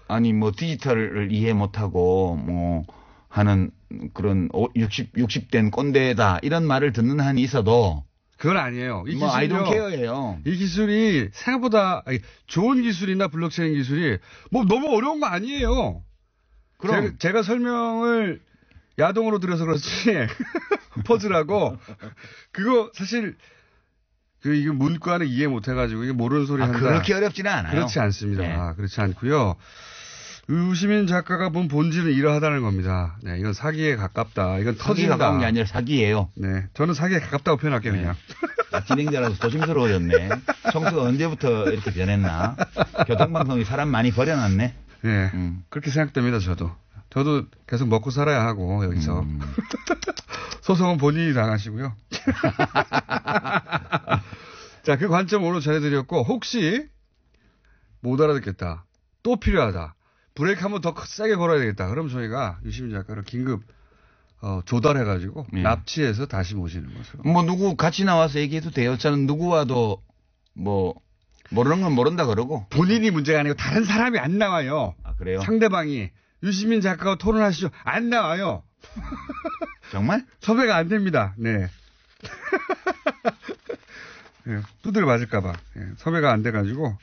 아니 뭐 디지털을 이해 못하고 뭐 하는 그런 60된 꼰대다 이런 말을 듣는 한이 있어도 그건 아니에요. 이 뭐 I don't 기술이요. care예요. 이 기술이 생각보다 좋은 기술이나 블록체인 기술이 뭐 너무 어려운 거 아니에요. 그럼 제가 설명을 야동으로 들어서 그렇지 퍼즐하고 그거 사실 이게 문과는 이해 못 해가지고 이게 모르는 소리 한다. 그렇게 어렵지는 않아요. 그렇지 않습니다. 네. 그렇지 않고요. 유시민 작가가 본 본질은 이러하다는 겁니다. 네, 이건 사기에 가깝다. 이건 사기에 터진다. 가까운 게 아니라 사기예요. 네, 저는 사기에 가깝다고 표현할게요, 그냥. 진행자라서 조심스러워졌네. 청수가 언제부터 이렇게 변했나. 교통방송이 사람 많이 버려놨네. 네, 그렇게 생각됩니다, 저도. 저도 계속 먹고 살아야 하고, 여기서. 소송은 본인이 당하시고요. 자, 그 관점 오늘 전해드렸고, 혹시 못 알아듣겠다. 또 필요하다. 브레이크 한번 더 세게 걸어야 되겠다. 그럼 저희가 유시민 작가를 긴급 조달해가지고 납치해서 다시 모시는 것으로. 뭐 누구 같이 나와서 얘기해도 돼요. 저는 누구와도 뭐 모르는 건 모른다 그러고. 본인이 문제가 아니고 다른 사람이 안 나와요. 아 그래요? 상대방이 유시민 작가와 토론하시죠. 안 나와요. 정말? 섭외가 안 됩니다. 네. 네, 두들 맞을까봐. 네, 섭외가 안 돼가지고.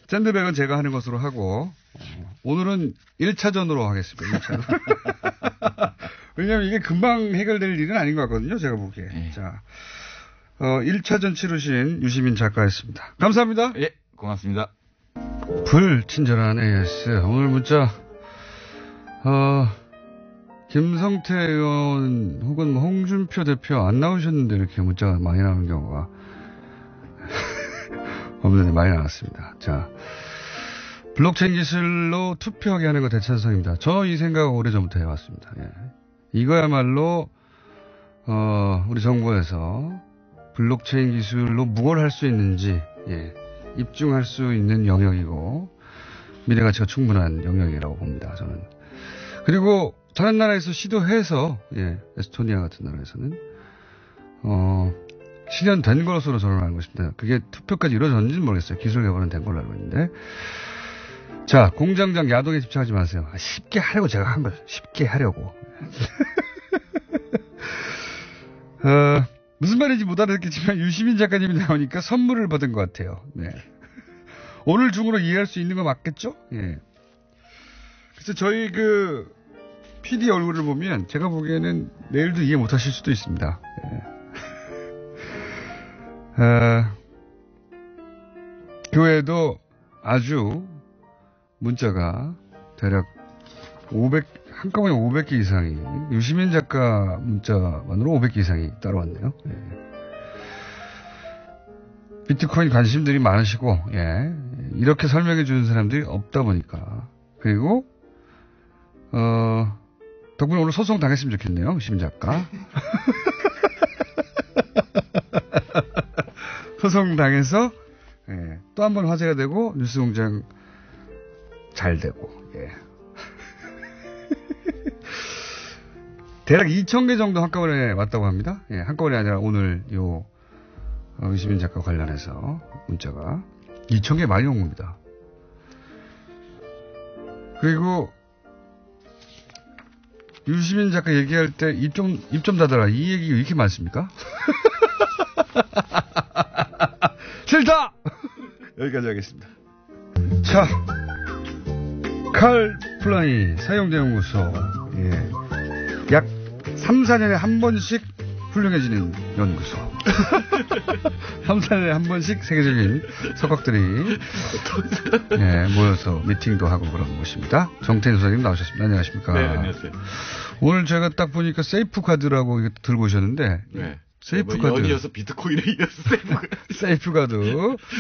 샌드백은 제가 하는 것으로 하고, 오늘은 1차전으로 하겠습니다. 1차전. 왜냐면 이게 금방 해결될 일은 아닌 것 같거든요. 제가 보기에. 네. 자, 1차전 치르신 유시민 작가였습니다. 감사합니다. 예, 고맙습니다. 불친절한 AS. 오늘 문자, 김성태 의원 혹은 뭐 홍준표 대표 안 나오셨는데 이렇게 문자가 많이 나오는 경우가 없는데 많이 나왔습니다. 자, 블록체인 기술로 투표하게 하는 거 대찬성입니다. 저 이 생각 오래전부터 해왔습니다. 예. 이거야말로 우리 정부에서 블록체인 기술로 무엇을 할 수 있는지 입증할 수 있는 영역이고 미래 가치가 충분한 영역이라고 봅니다. 저는. 그리고 다른 나라에서 시도해서, 예, 에스토니아 같은 나라에서는, 실현된 것으로 저는 알고 있습니다. 그게 투표까지 이루어졌는지는 모르겠어요. 기술 개발은 된 걸로 알고 있는데. 자, 공장장 야동에 집착하지 마세요. 쉽게 하려고 제가 한 거예요. 쉽게 하려고. 무슨 말인지 못 알아듣겠지만 유시민 작가님이 나오니까 선물을 받은 것 같아요. 네. 오늘 중으로 이해할 수 있는 거 맞겠죠? 예. 그래서 저희 PD 얼굴을 보면 제가 보기에는 내일도 이해 못 하실 수도 있습니다. 예. 그 외에도 아주 문자가 대략 한꺼번에 500개 이상이, 유시민 작가 문자만으로 500개 이상이 따라왔네요. 예. 비트코인 관심들이 많으시고, 예. 이렇게 설명해 주는 사람들이 없다 보니까. 그리고, 덕분에 오늘 소송 당했으면 좋겠네요. 유시민 작가. 소송 당해서, 예. 또 한 번 화제가 되고, 뉴스공장 잘 되고, 예. 대략 2,000개 정도 한꺼번에 왔다고 합니다. 예, 한꺼번에 아니라 오늘 유시민 작가 관련해서 문자가 2,000개 많이 온 겁니다. 그리고 유시민 작가 얘기할 때 입 좀 닫아라. 이 얘기 왜 이렇게 많습니까? 싫다! 여기까지 하겠습니다. 자, 칼플라이 사용대연구소. 예. 약 3, 4년에 한 번씩 훌륭해지는 연구소. 3, 4년에 한 번씩 세계적인 석학들이 모여서 미팅도 하고 그런 곳입니다. 정태인 소장님 나오셨습니다. 안녕하십니까. 네, 안녕하세요. 오늘 제가 딱 보니까 세이프 카드라고 이거 들고 오셨는데 네. 세이프 뭐 카드. 연이어서 비트코인에 이어서 세이프 카드.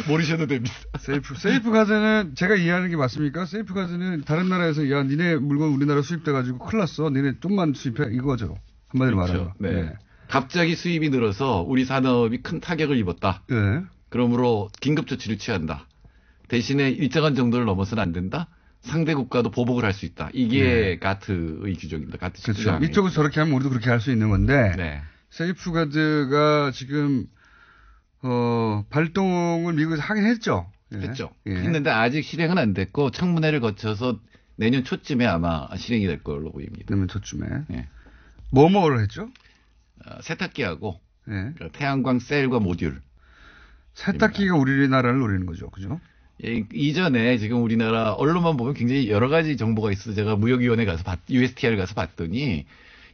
모르셔도 됩니다. 세이프 카드는 제가 이해하는 게 맞습니까? 세이프 카드는 다른 나라에서 야 니네 물건 우리나라 수입돼가지고 큰일 났어. 니네 좀만 수입해 이거죠. 한마디로 그렇죠. 말하면. 네. 갑자기 수입이 늘어서 우리 산업이 큰 타격을 입었다. 네. 그러므로 긴급 조치를 취한다. 대신에 일정한 정도를 넘어서는 안 된다. 상대 국가도 보복을 할 수 있다. 이게 가트의 규정입니다. 가트 그렇죠. 이쪽에서 저렇게 하면 우리도 그렇게 할 수 있는 건데. 네. 세이프가드가 지금 발동을 미국에서 하긴 했죠. 예. 했죠. 예. 했는데 아직 실행은 안 됐고 청문회를 거쳐서 내년 초쯤에 아마 실행이 될 걸로 보입니다. 내년 초쯤에. 예. 뭐를 했죠? 세탁기하고 예. 태양광 셀과 모듈. 세탁기가 우리나라를 노리는 거죠. 그죠? 예, 이전에 지금 우리나라 언론만 보면 굉장히 여러 가지 정보가 있어서 제가 무역위원회 가서 USTR 가서 봤더니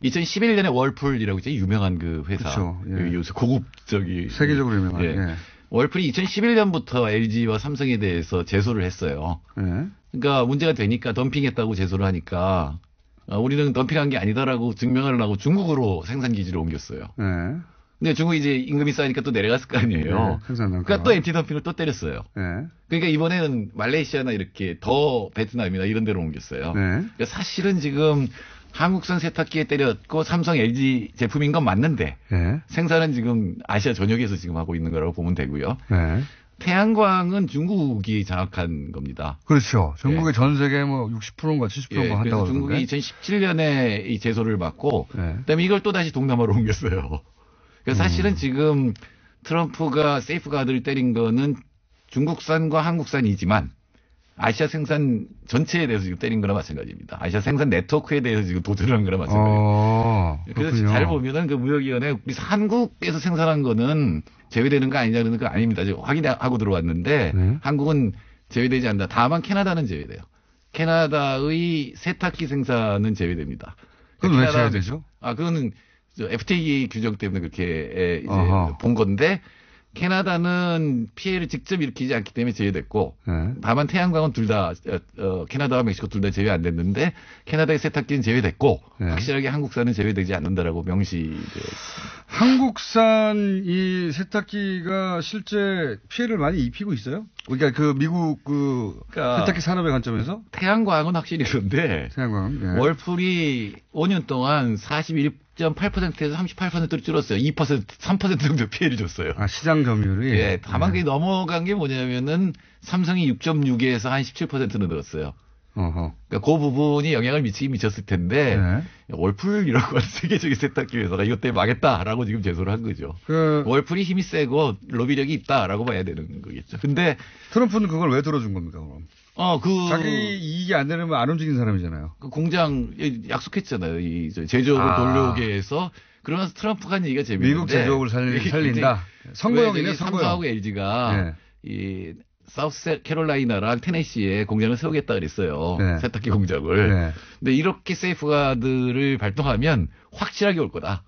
2011년에 월풀이라고 있죠. 유명한 그 회사. 그렇죠. 예. 요새 고급적이. 세계적으로 유명한. 예. 예. 월풀이 2011년부터 LG와 삼성에 대해서 제소를 했어요. 예. 그러니까 문제가 되니까 덤핑했다고 제소를 하니까 우리는 덤핑한 게 아니다라고 증명하려고 중국으로 생산 기지를 옮겼어요. 예. 근데 중국이 이제 임금이 쌓이니까 또 내려갔을 거 아니에요. 예. 그러니까 또 엔티덤핑을 또 때렸어요. 예. 그러니까 이번에는 말레이시아나 이렇게 더 베트남이나 이런 데로 옮겼어요. 예. 그러니까 사실은 지금 한국산 세탁기에 때렸고 삼성 LG 제품인 건 맞는데 예. 생산은 지금 아시아 전역에서 지금 하고 있는 거라고 보면 되고요. 예. 태양광은 중국이 장악한 겁니다. 그렇죠. 전국의 전 세계 뭐 60%인가 70%인가 한다고 그래서 그러던데. 중국이 2017년에 이 제소를 받고 예. 그다음에 이걸 또 다시 동남아로 옮겼어요. 그래서 사실은 지금 트럼프가 세이프가드를 때린 거는 중국산과 한국산이지만 아시아 생산 전체에 대해서 지금 때린 거나 마찬가지입니다. 아시아 생산 네트워크에 대해서 지금 도전한 거나 마찬가지입니다. 그래서 그렇군요. 잘 보면은 그 무역위원회 우리 한국에서 생산한 거는 제외되는 거 아니냐는 거 아닙니다. 지금 확인하고 들어왔는데 한국은 제외되지 않는다. 다만 캐나다는 제외돼요. 캐나다의 세탁기 생산은 제외됩니다. 그건 왜 제외되죠? 그거는 FTA 규정 때문에 그렇게 이제 본 건데 캐나다는 피해를 직접 일으키지 않기 때문에 제외됐고 다만 태양광은 둘 다 캐나다와 멕시코 둘 다 제외 안 됐는데 캐나다의 세탁기는 제외됐고 확실하게 한국산은 제외되지 않는다라고 명시되어 있습니다. 한국산 이 세탁기가 실제 피해를 많이 입히고 있어요? 그러니까 그 미국 그러니까 세탁기 산업의 관점에서 태양광은 확실히 그런데 태양광 월풀이 5년 동안 41.8%에서 38%로 줄었어요. 2%, 3% 정도 피해를 줬어요. 시장 점유율이. 예, 다만 그게 넘어간 게 뭐냐면은 삼성이 6.6에서 한 17%는 늘었어요. 어허. 그러니까 그 부분이 영향을 미치긴 미쳤을 텐데 네. 월풀이라고 하는 세계적인 세탁기 회사가 이것 때문에 망했다라고 지금 제소를 한 거죠. 월풀이 힘이 세고 로비력이 있다라고 봐야 되는 거겠죠. 근데 트럼프는 그걸 왜 들어준 겁니까, 그럼? 자기 이익이 안 되면 안 움직인 사람이잖아요. 그 공장 약속했잖아요. 이 제조업을 돌려오게 해서. 그러면서 트럼프가 한 얘기가 재밌는데 미국 제조업을 살린다. 선거용이네, 선거용. 삼성하고 LG가 이 사우스 캐롤라이나랑 테네시에 공장을 세우겠다 그랬어요. 네. 세탁기 공장을. 네. 근데 이렇게 세이프가드를 발동하면 확실하게 올 거다.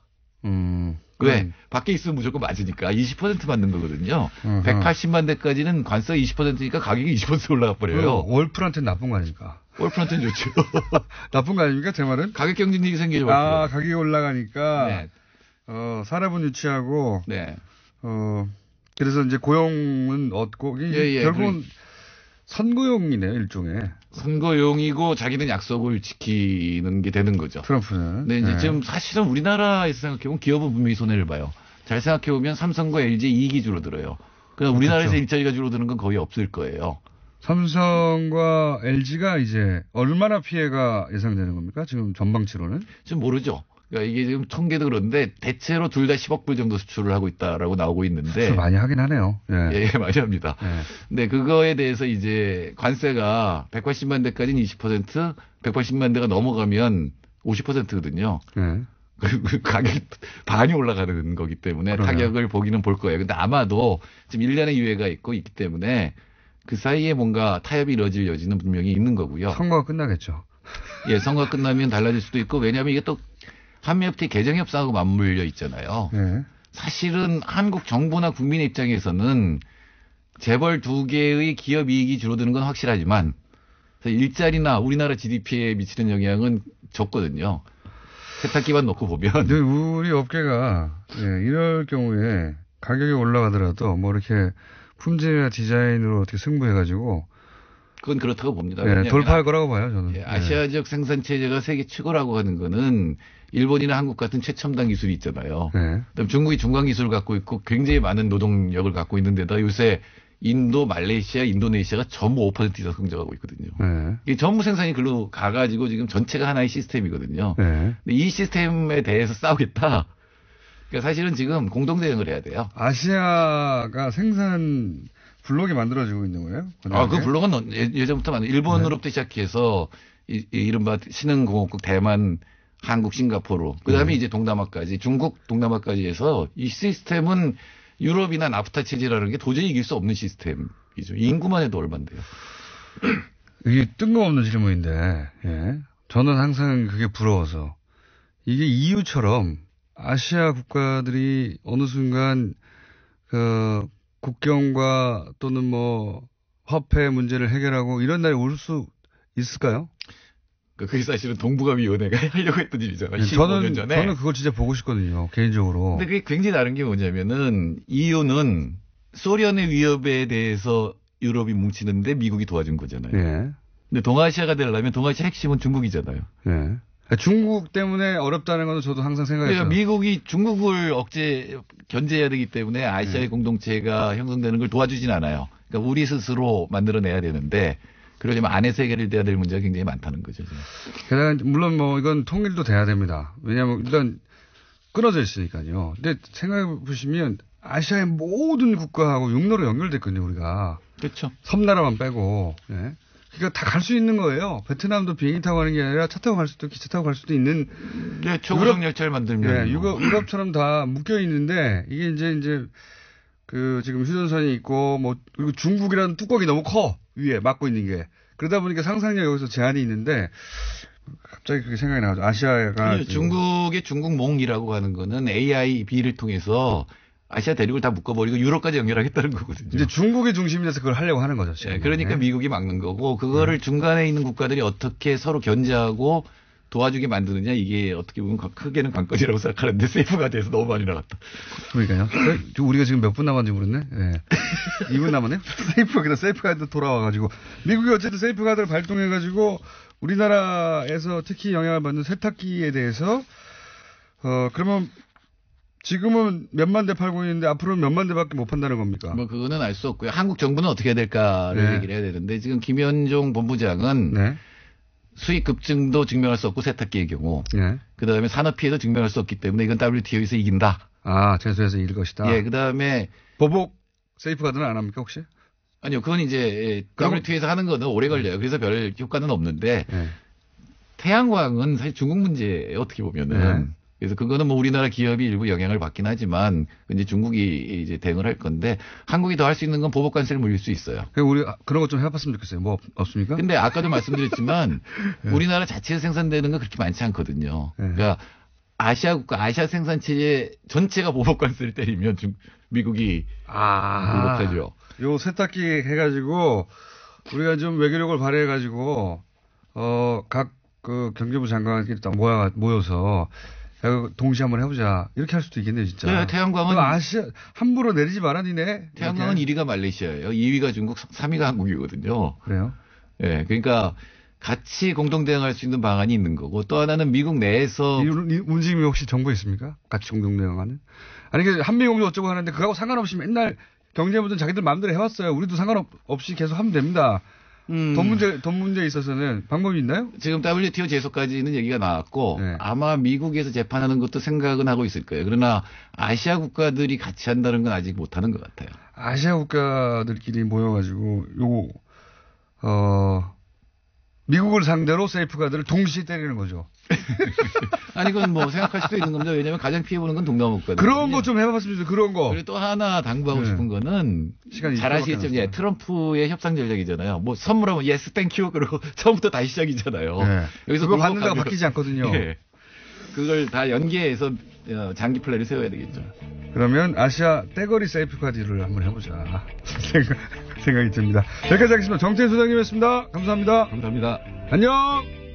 왜? 밖에 있으면 무조건 맞으니까 20% 맞는 거거든요. 180만 대까지는 관세가 20%니까 가격이 20% 올라가 버려요. 월풀한테는 나쁜 거 아닙니까? 월풀한테는 좋죠. 나쁜 거 아닙니까? 제 말은? 가격 경쟁력이 생기죠. 가격이 올라가니까 네. 산업은 유치하고 네. 그래서 이제 고용은 얻고 결국은 선거용이네요, 일종의. 선거용이고 자기는 약속을 지키는 게 되는 거죠. 트럼프는. 근데 이제 지금 사실은 우리나라에서 생각해보면 기업은 분명히 손해를 봐요. 잘 생각해보면 삼성과 LG 이익이 줄어들어요. 그러니까 우리나라에서 그렇죠. 일자리가 줄어드는 건 거의 없을 거예요. 삼성과 LG가 이제 얼마나 피해가 예상되는 겁니까? 지금 전방치로는? 지금 모르죠. 그러니까 이게 지금 통계도 그런데 대체로 둘 다 10억 불 정도 수출을 하고 있다라고 나오고 있는데. 수출 많이 하긴 하네요. 예, 많이 합니다. 근데 그거에 대해서 이제 관세가 180만 대까지는 20%, 180만 대가 넘어가면 50%거든요. 그 가격이 반이 올라가는 거기 때문에 그러네요. 타격을 보기는 볼 거예요. 근데 아마도 지금 1년의 유예가 있기 때문에 그 사이에 뭔가 타협이 이루어질 여지는 분명히 있는 거고요. 선거가 끝나겠죠. 예, 선거가 끝나면 달라질 수도 있고 왜냐하면 이게 또 한미 FTA 개정 협상하고 맞물려 있잖아요. 사실은 한국 정부나 국민의 입장에서는 재벌 두 개의 기업 이익이 줄어드는 건 확실하지만 일자리나 우리나라 GDP에 미치는 영향은 적거든요. 세탁기만 놓고 보면. 근데 우리 업계가 이럴 경우에 가격이 올라가더라도 뭐 이렇게 품질이나 디자인으로 어떻게 승부해가지고 그건 그렇다고 봅니다. 돌파할 거라고 봐요, 저는. 아시아적 생산 체제가 세계 최고라고 하는 거는 일본이나 한국 같은 최첨단 기술이 있잖아요. 그다음 중국이 중간 기술을 갖고 있고 굉장히 많은 노동력을 갖고 있는데다 요새 인도, 말레이시아, 인도네시아가 전부 5% 이상 성장하고 있거든요. 이게 전부 생산이 글로 가가지고 지금 전체가 하나의 시스템이거든요. 근데 이 시스템에 대해서 싸우겠다. 그러니까 사실은 지금 공동대응을 해야 돼요. 아시아가 생산 블록이 만들어지고 있는 거예요? 그 블록은 예전부터 일본으로부터 시작해서 이른바 신흥공업국 대만, 한국, 싱가포르, 그 다음에 이제 동남아까지, 중국, 동남아까지 해서 이 시스템은 유럽이나 나프타 체제라는 게 도저히 이길 수 없는 시스템이죠. 인구만 해도 얼만데요. 이게 뜬금없는 질문인데, 저는 항상 그게 부러워서 이게 EU처럼 아시아 국가들이 어느 순간 국경과 또는 뭐 화폐 문제를 해결하고 이런 날이 올 수 있을까요? 그게 사실은 동북아위원회가 하려고 했던 일이잖아요. 15년 전에. 저는 그걸 진짜 보고 싶거든요. 개인적으로. 근데 그게 굉장히 다른 게 뭐냐면은 EU는 소련의 위협에 대해서 유럽이 뭉치는데 미국이 도와준 거잖아요. 근데 동아시아가 되려면 동아시아 핵심은 중국이잖아요. 중국 때문에 어렵다는 건 저도 항상 생각했어요. 그러니까 미국이 중국을 견제해야 되기 때문에 아시아의 공동체가 형성되는 걸 도와주진 않아요. 그러니까 우리 스스로 만들어내야 되는데 그러려면 안에서 해결이 돼야 될 문제가 굉장히 많다는 거죠. 게다가 물론 뭐 이건 통일도 돼야 됩니다. 왜냐하면 일단 끊어져 있으니까요. 근데 생각해 보시면 아시아의 모든 국가하고 육로로 연결됐거든요, 우리가. 그렇죠. 섬나라만 빼고. 그러니까 다 갈 수 있는 거예요. 베트남도 비행기 타고 가는 게 아니라 차 타고 갈 수도 기차 타고 갈 수도 있는. 초고속 열차를 만들면. 유럽처럼 다 묶여 있는데 이게 이제 지금 휴전선이 있고 그리고 중국이라는 뚜껑이 너무 커. 위에 막고 있는 게. 그러다 보니까 상상력 여기서 제한이 있는데 갑자기 그게 생각이 나죠. 아시아가. 중국의 중국몽이라고 하는 거는 AIB를 통해서 아시아 대륙을 다 묶어버리고 유럽까지 연결하겠다는 거거든요. 이제 중국의 중심이 돼서 그걸 하려고 하는 거죠. 지금. 그러니까 미국이 막는 거고 그거를 중간에 있는 국가들이 어떻게 서로 견제하고 도와주게 만드느냐 이게 어떻게 보면 크게는 관건이라고 생각하는데 세이프가드에서 너무 많이 나갔다. 그러니까요. 우리가 지금 몇 분 남았는지 모르겠네. 2분 남았네. 세이프가드 돌아와가지고 미국이 어쨌든 세이프가드를 발동해가지고 우리나라에서 특히 영향을 받는 세탁기에 대해서 그러면 지금은 몇만 대 팔고 있는데 앞으로는 몇만 대밖에 못 판다는 겁니까? 그거는 알 수 없고요. 한국 정부는 어떻게 해야 될까를 얘기를 해야 되는데 지금 김현종 본부장은 수익 급증도 증명할 수 없고 세탁기의 경우. 예. 그다음에 산업 피해도 증명할 수 없기 때문에 이건 WTO에서 이긴다. 아, 제소에서 이길 것이다. 예, 그다음에 보복 세이프가드는 안 합니까 혹시? 아니요, 그건 이제 WTO에서 하는 거는 오래 걸려요. 그래서 별 효과는 없는데 예. 태양광은 사실 중국 문제예요, 어떻게 보면은. 네. 그래서 그거는 뭐 우리나라 기업이 일부 영향을 받긴 하지만 이제 중국이 이제 대응을 할 건데 한국이 더 할 수 있는 건 보복 관세를 물릴 수 있어요. 우리 그런 것 좀 해봤으면 좋겠어요. 뭐 없습니까? 근데 아까도 말씀드렸지만 우리나라 자체에서 생산되는 건 그렇게 많지 않거든요. 네. 그러니까 아시아 국가, 아시아 생산체의 전체가 보복 관세를 때리면 미국이 불복하죠. 요 세탁기 해가지고 우리가 좀 외교력을 발휘해가지고 각 그 경제부 장관끼리 딱 모여서 동시에 한번 해보자. 이렇게 할 수도 있겠네요, 진짜. 네, 태양광은. 아시아, 함부로 내리지 말아, 니네. 태양광은 1위가 말레이시아예요. 2위가 중국, 3위가 한국이거든요. 그래요? 예, 네, 그러니까 같이 공동 대응할 수 있는 방안이 있는 거고 또 하나는 미국 내에서. 이 움직임이 혹시 정보 있습니까? 같이 공동 대응하는? 아니, 한미공조 어쩌고 하는데 그거하고 상관없이 맨날 경제부는 자기들 마음대로 해왔어요. 우리도 상관없이 계속 하면 됩니다. 돈 문제에 있어서는 방법이 있나요? 지금 WTO 제소까지는 얘기가 나왔고 네. 아마 미국에서 재판하는 것도 생각은 하고 있을 거예요. 그러나 아시아 국가들이 같이 한다는 건 아직 못하는 것 같아요. 아시아 국가들끼리 모여가지고 미국을 상대로 세이프가드를 동시에 때리는 거죠. 아니, 그건 뭐 생각할 수도 있는 겁니다. 왜냐하면 가장 피해보는 건 동남아 국가들. 그런 거 좀 해봤습니다. 그런 거. 그리고 또 하나 당부하고 싶은 거는 잘 아시겠지만 트럼프의 협상 전략이잖아요. 뭐 선물하면 예스 땡큐 그리고 처음부터 다시 시작이잖아요. 네. 여기서 그거 받는다고 바뀌지 않거든요. 네. 그걸 다 연계해서 장기 플랜을 세워야 되겠죠. 그러면 아시아 떼거리 세이프가드를 한번 해보자 생각이 듭니다. 여기까지 하겠습니다. 정태인 소장님이었습니다. 감사합니다. 감사합니다. 안녕.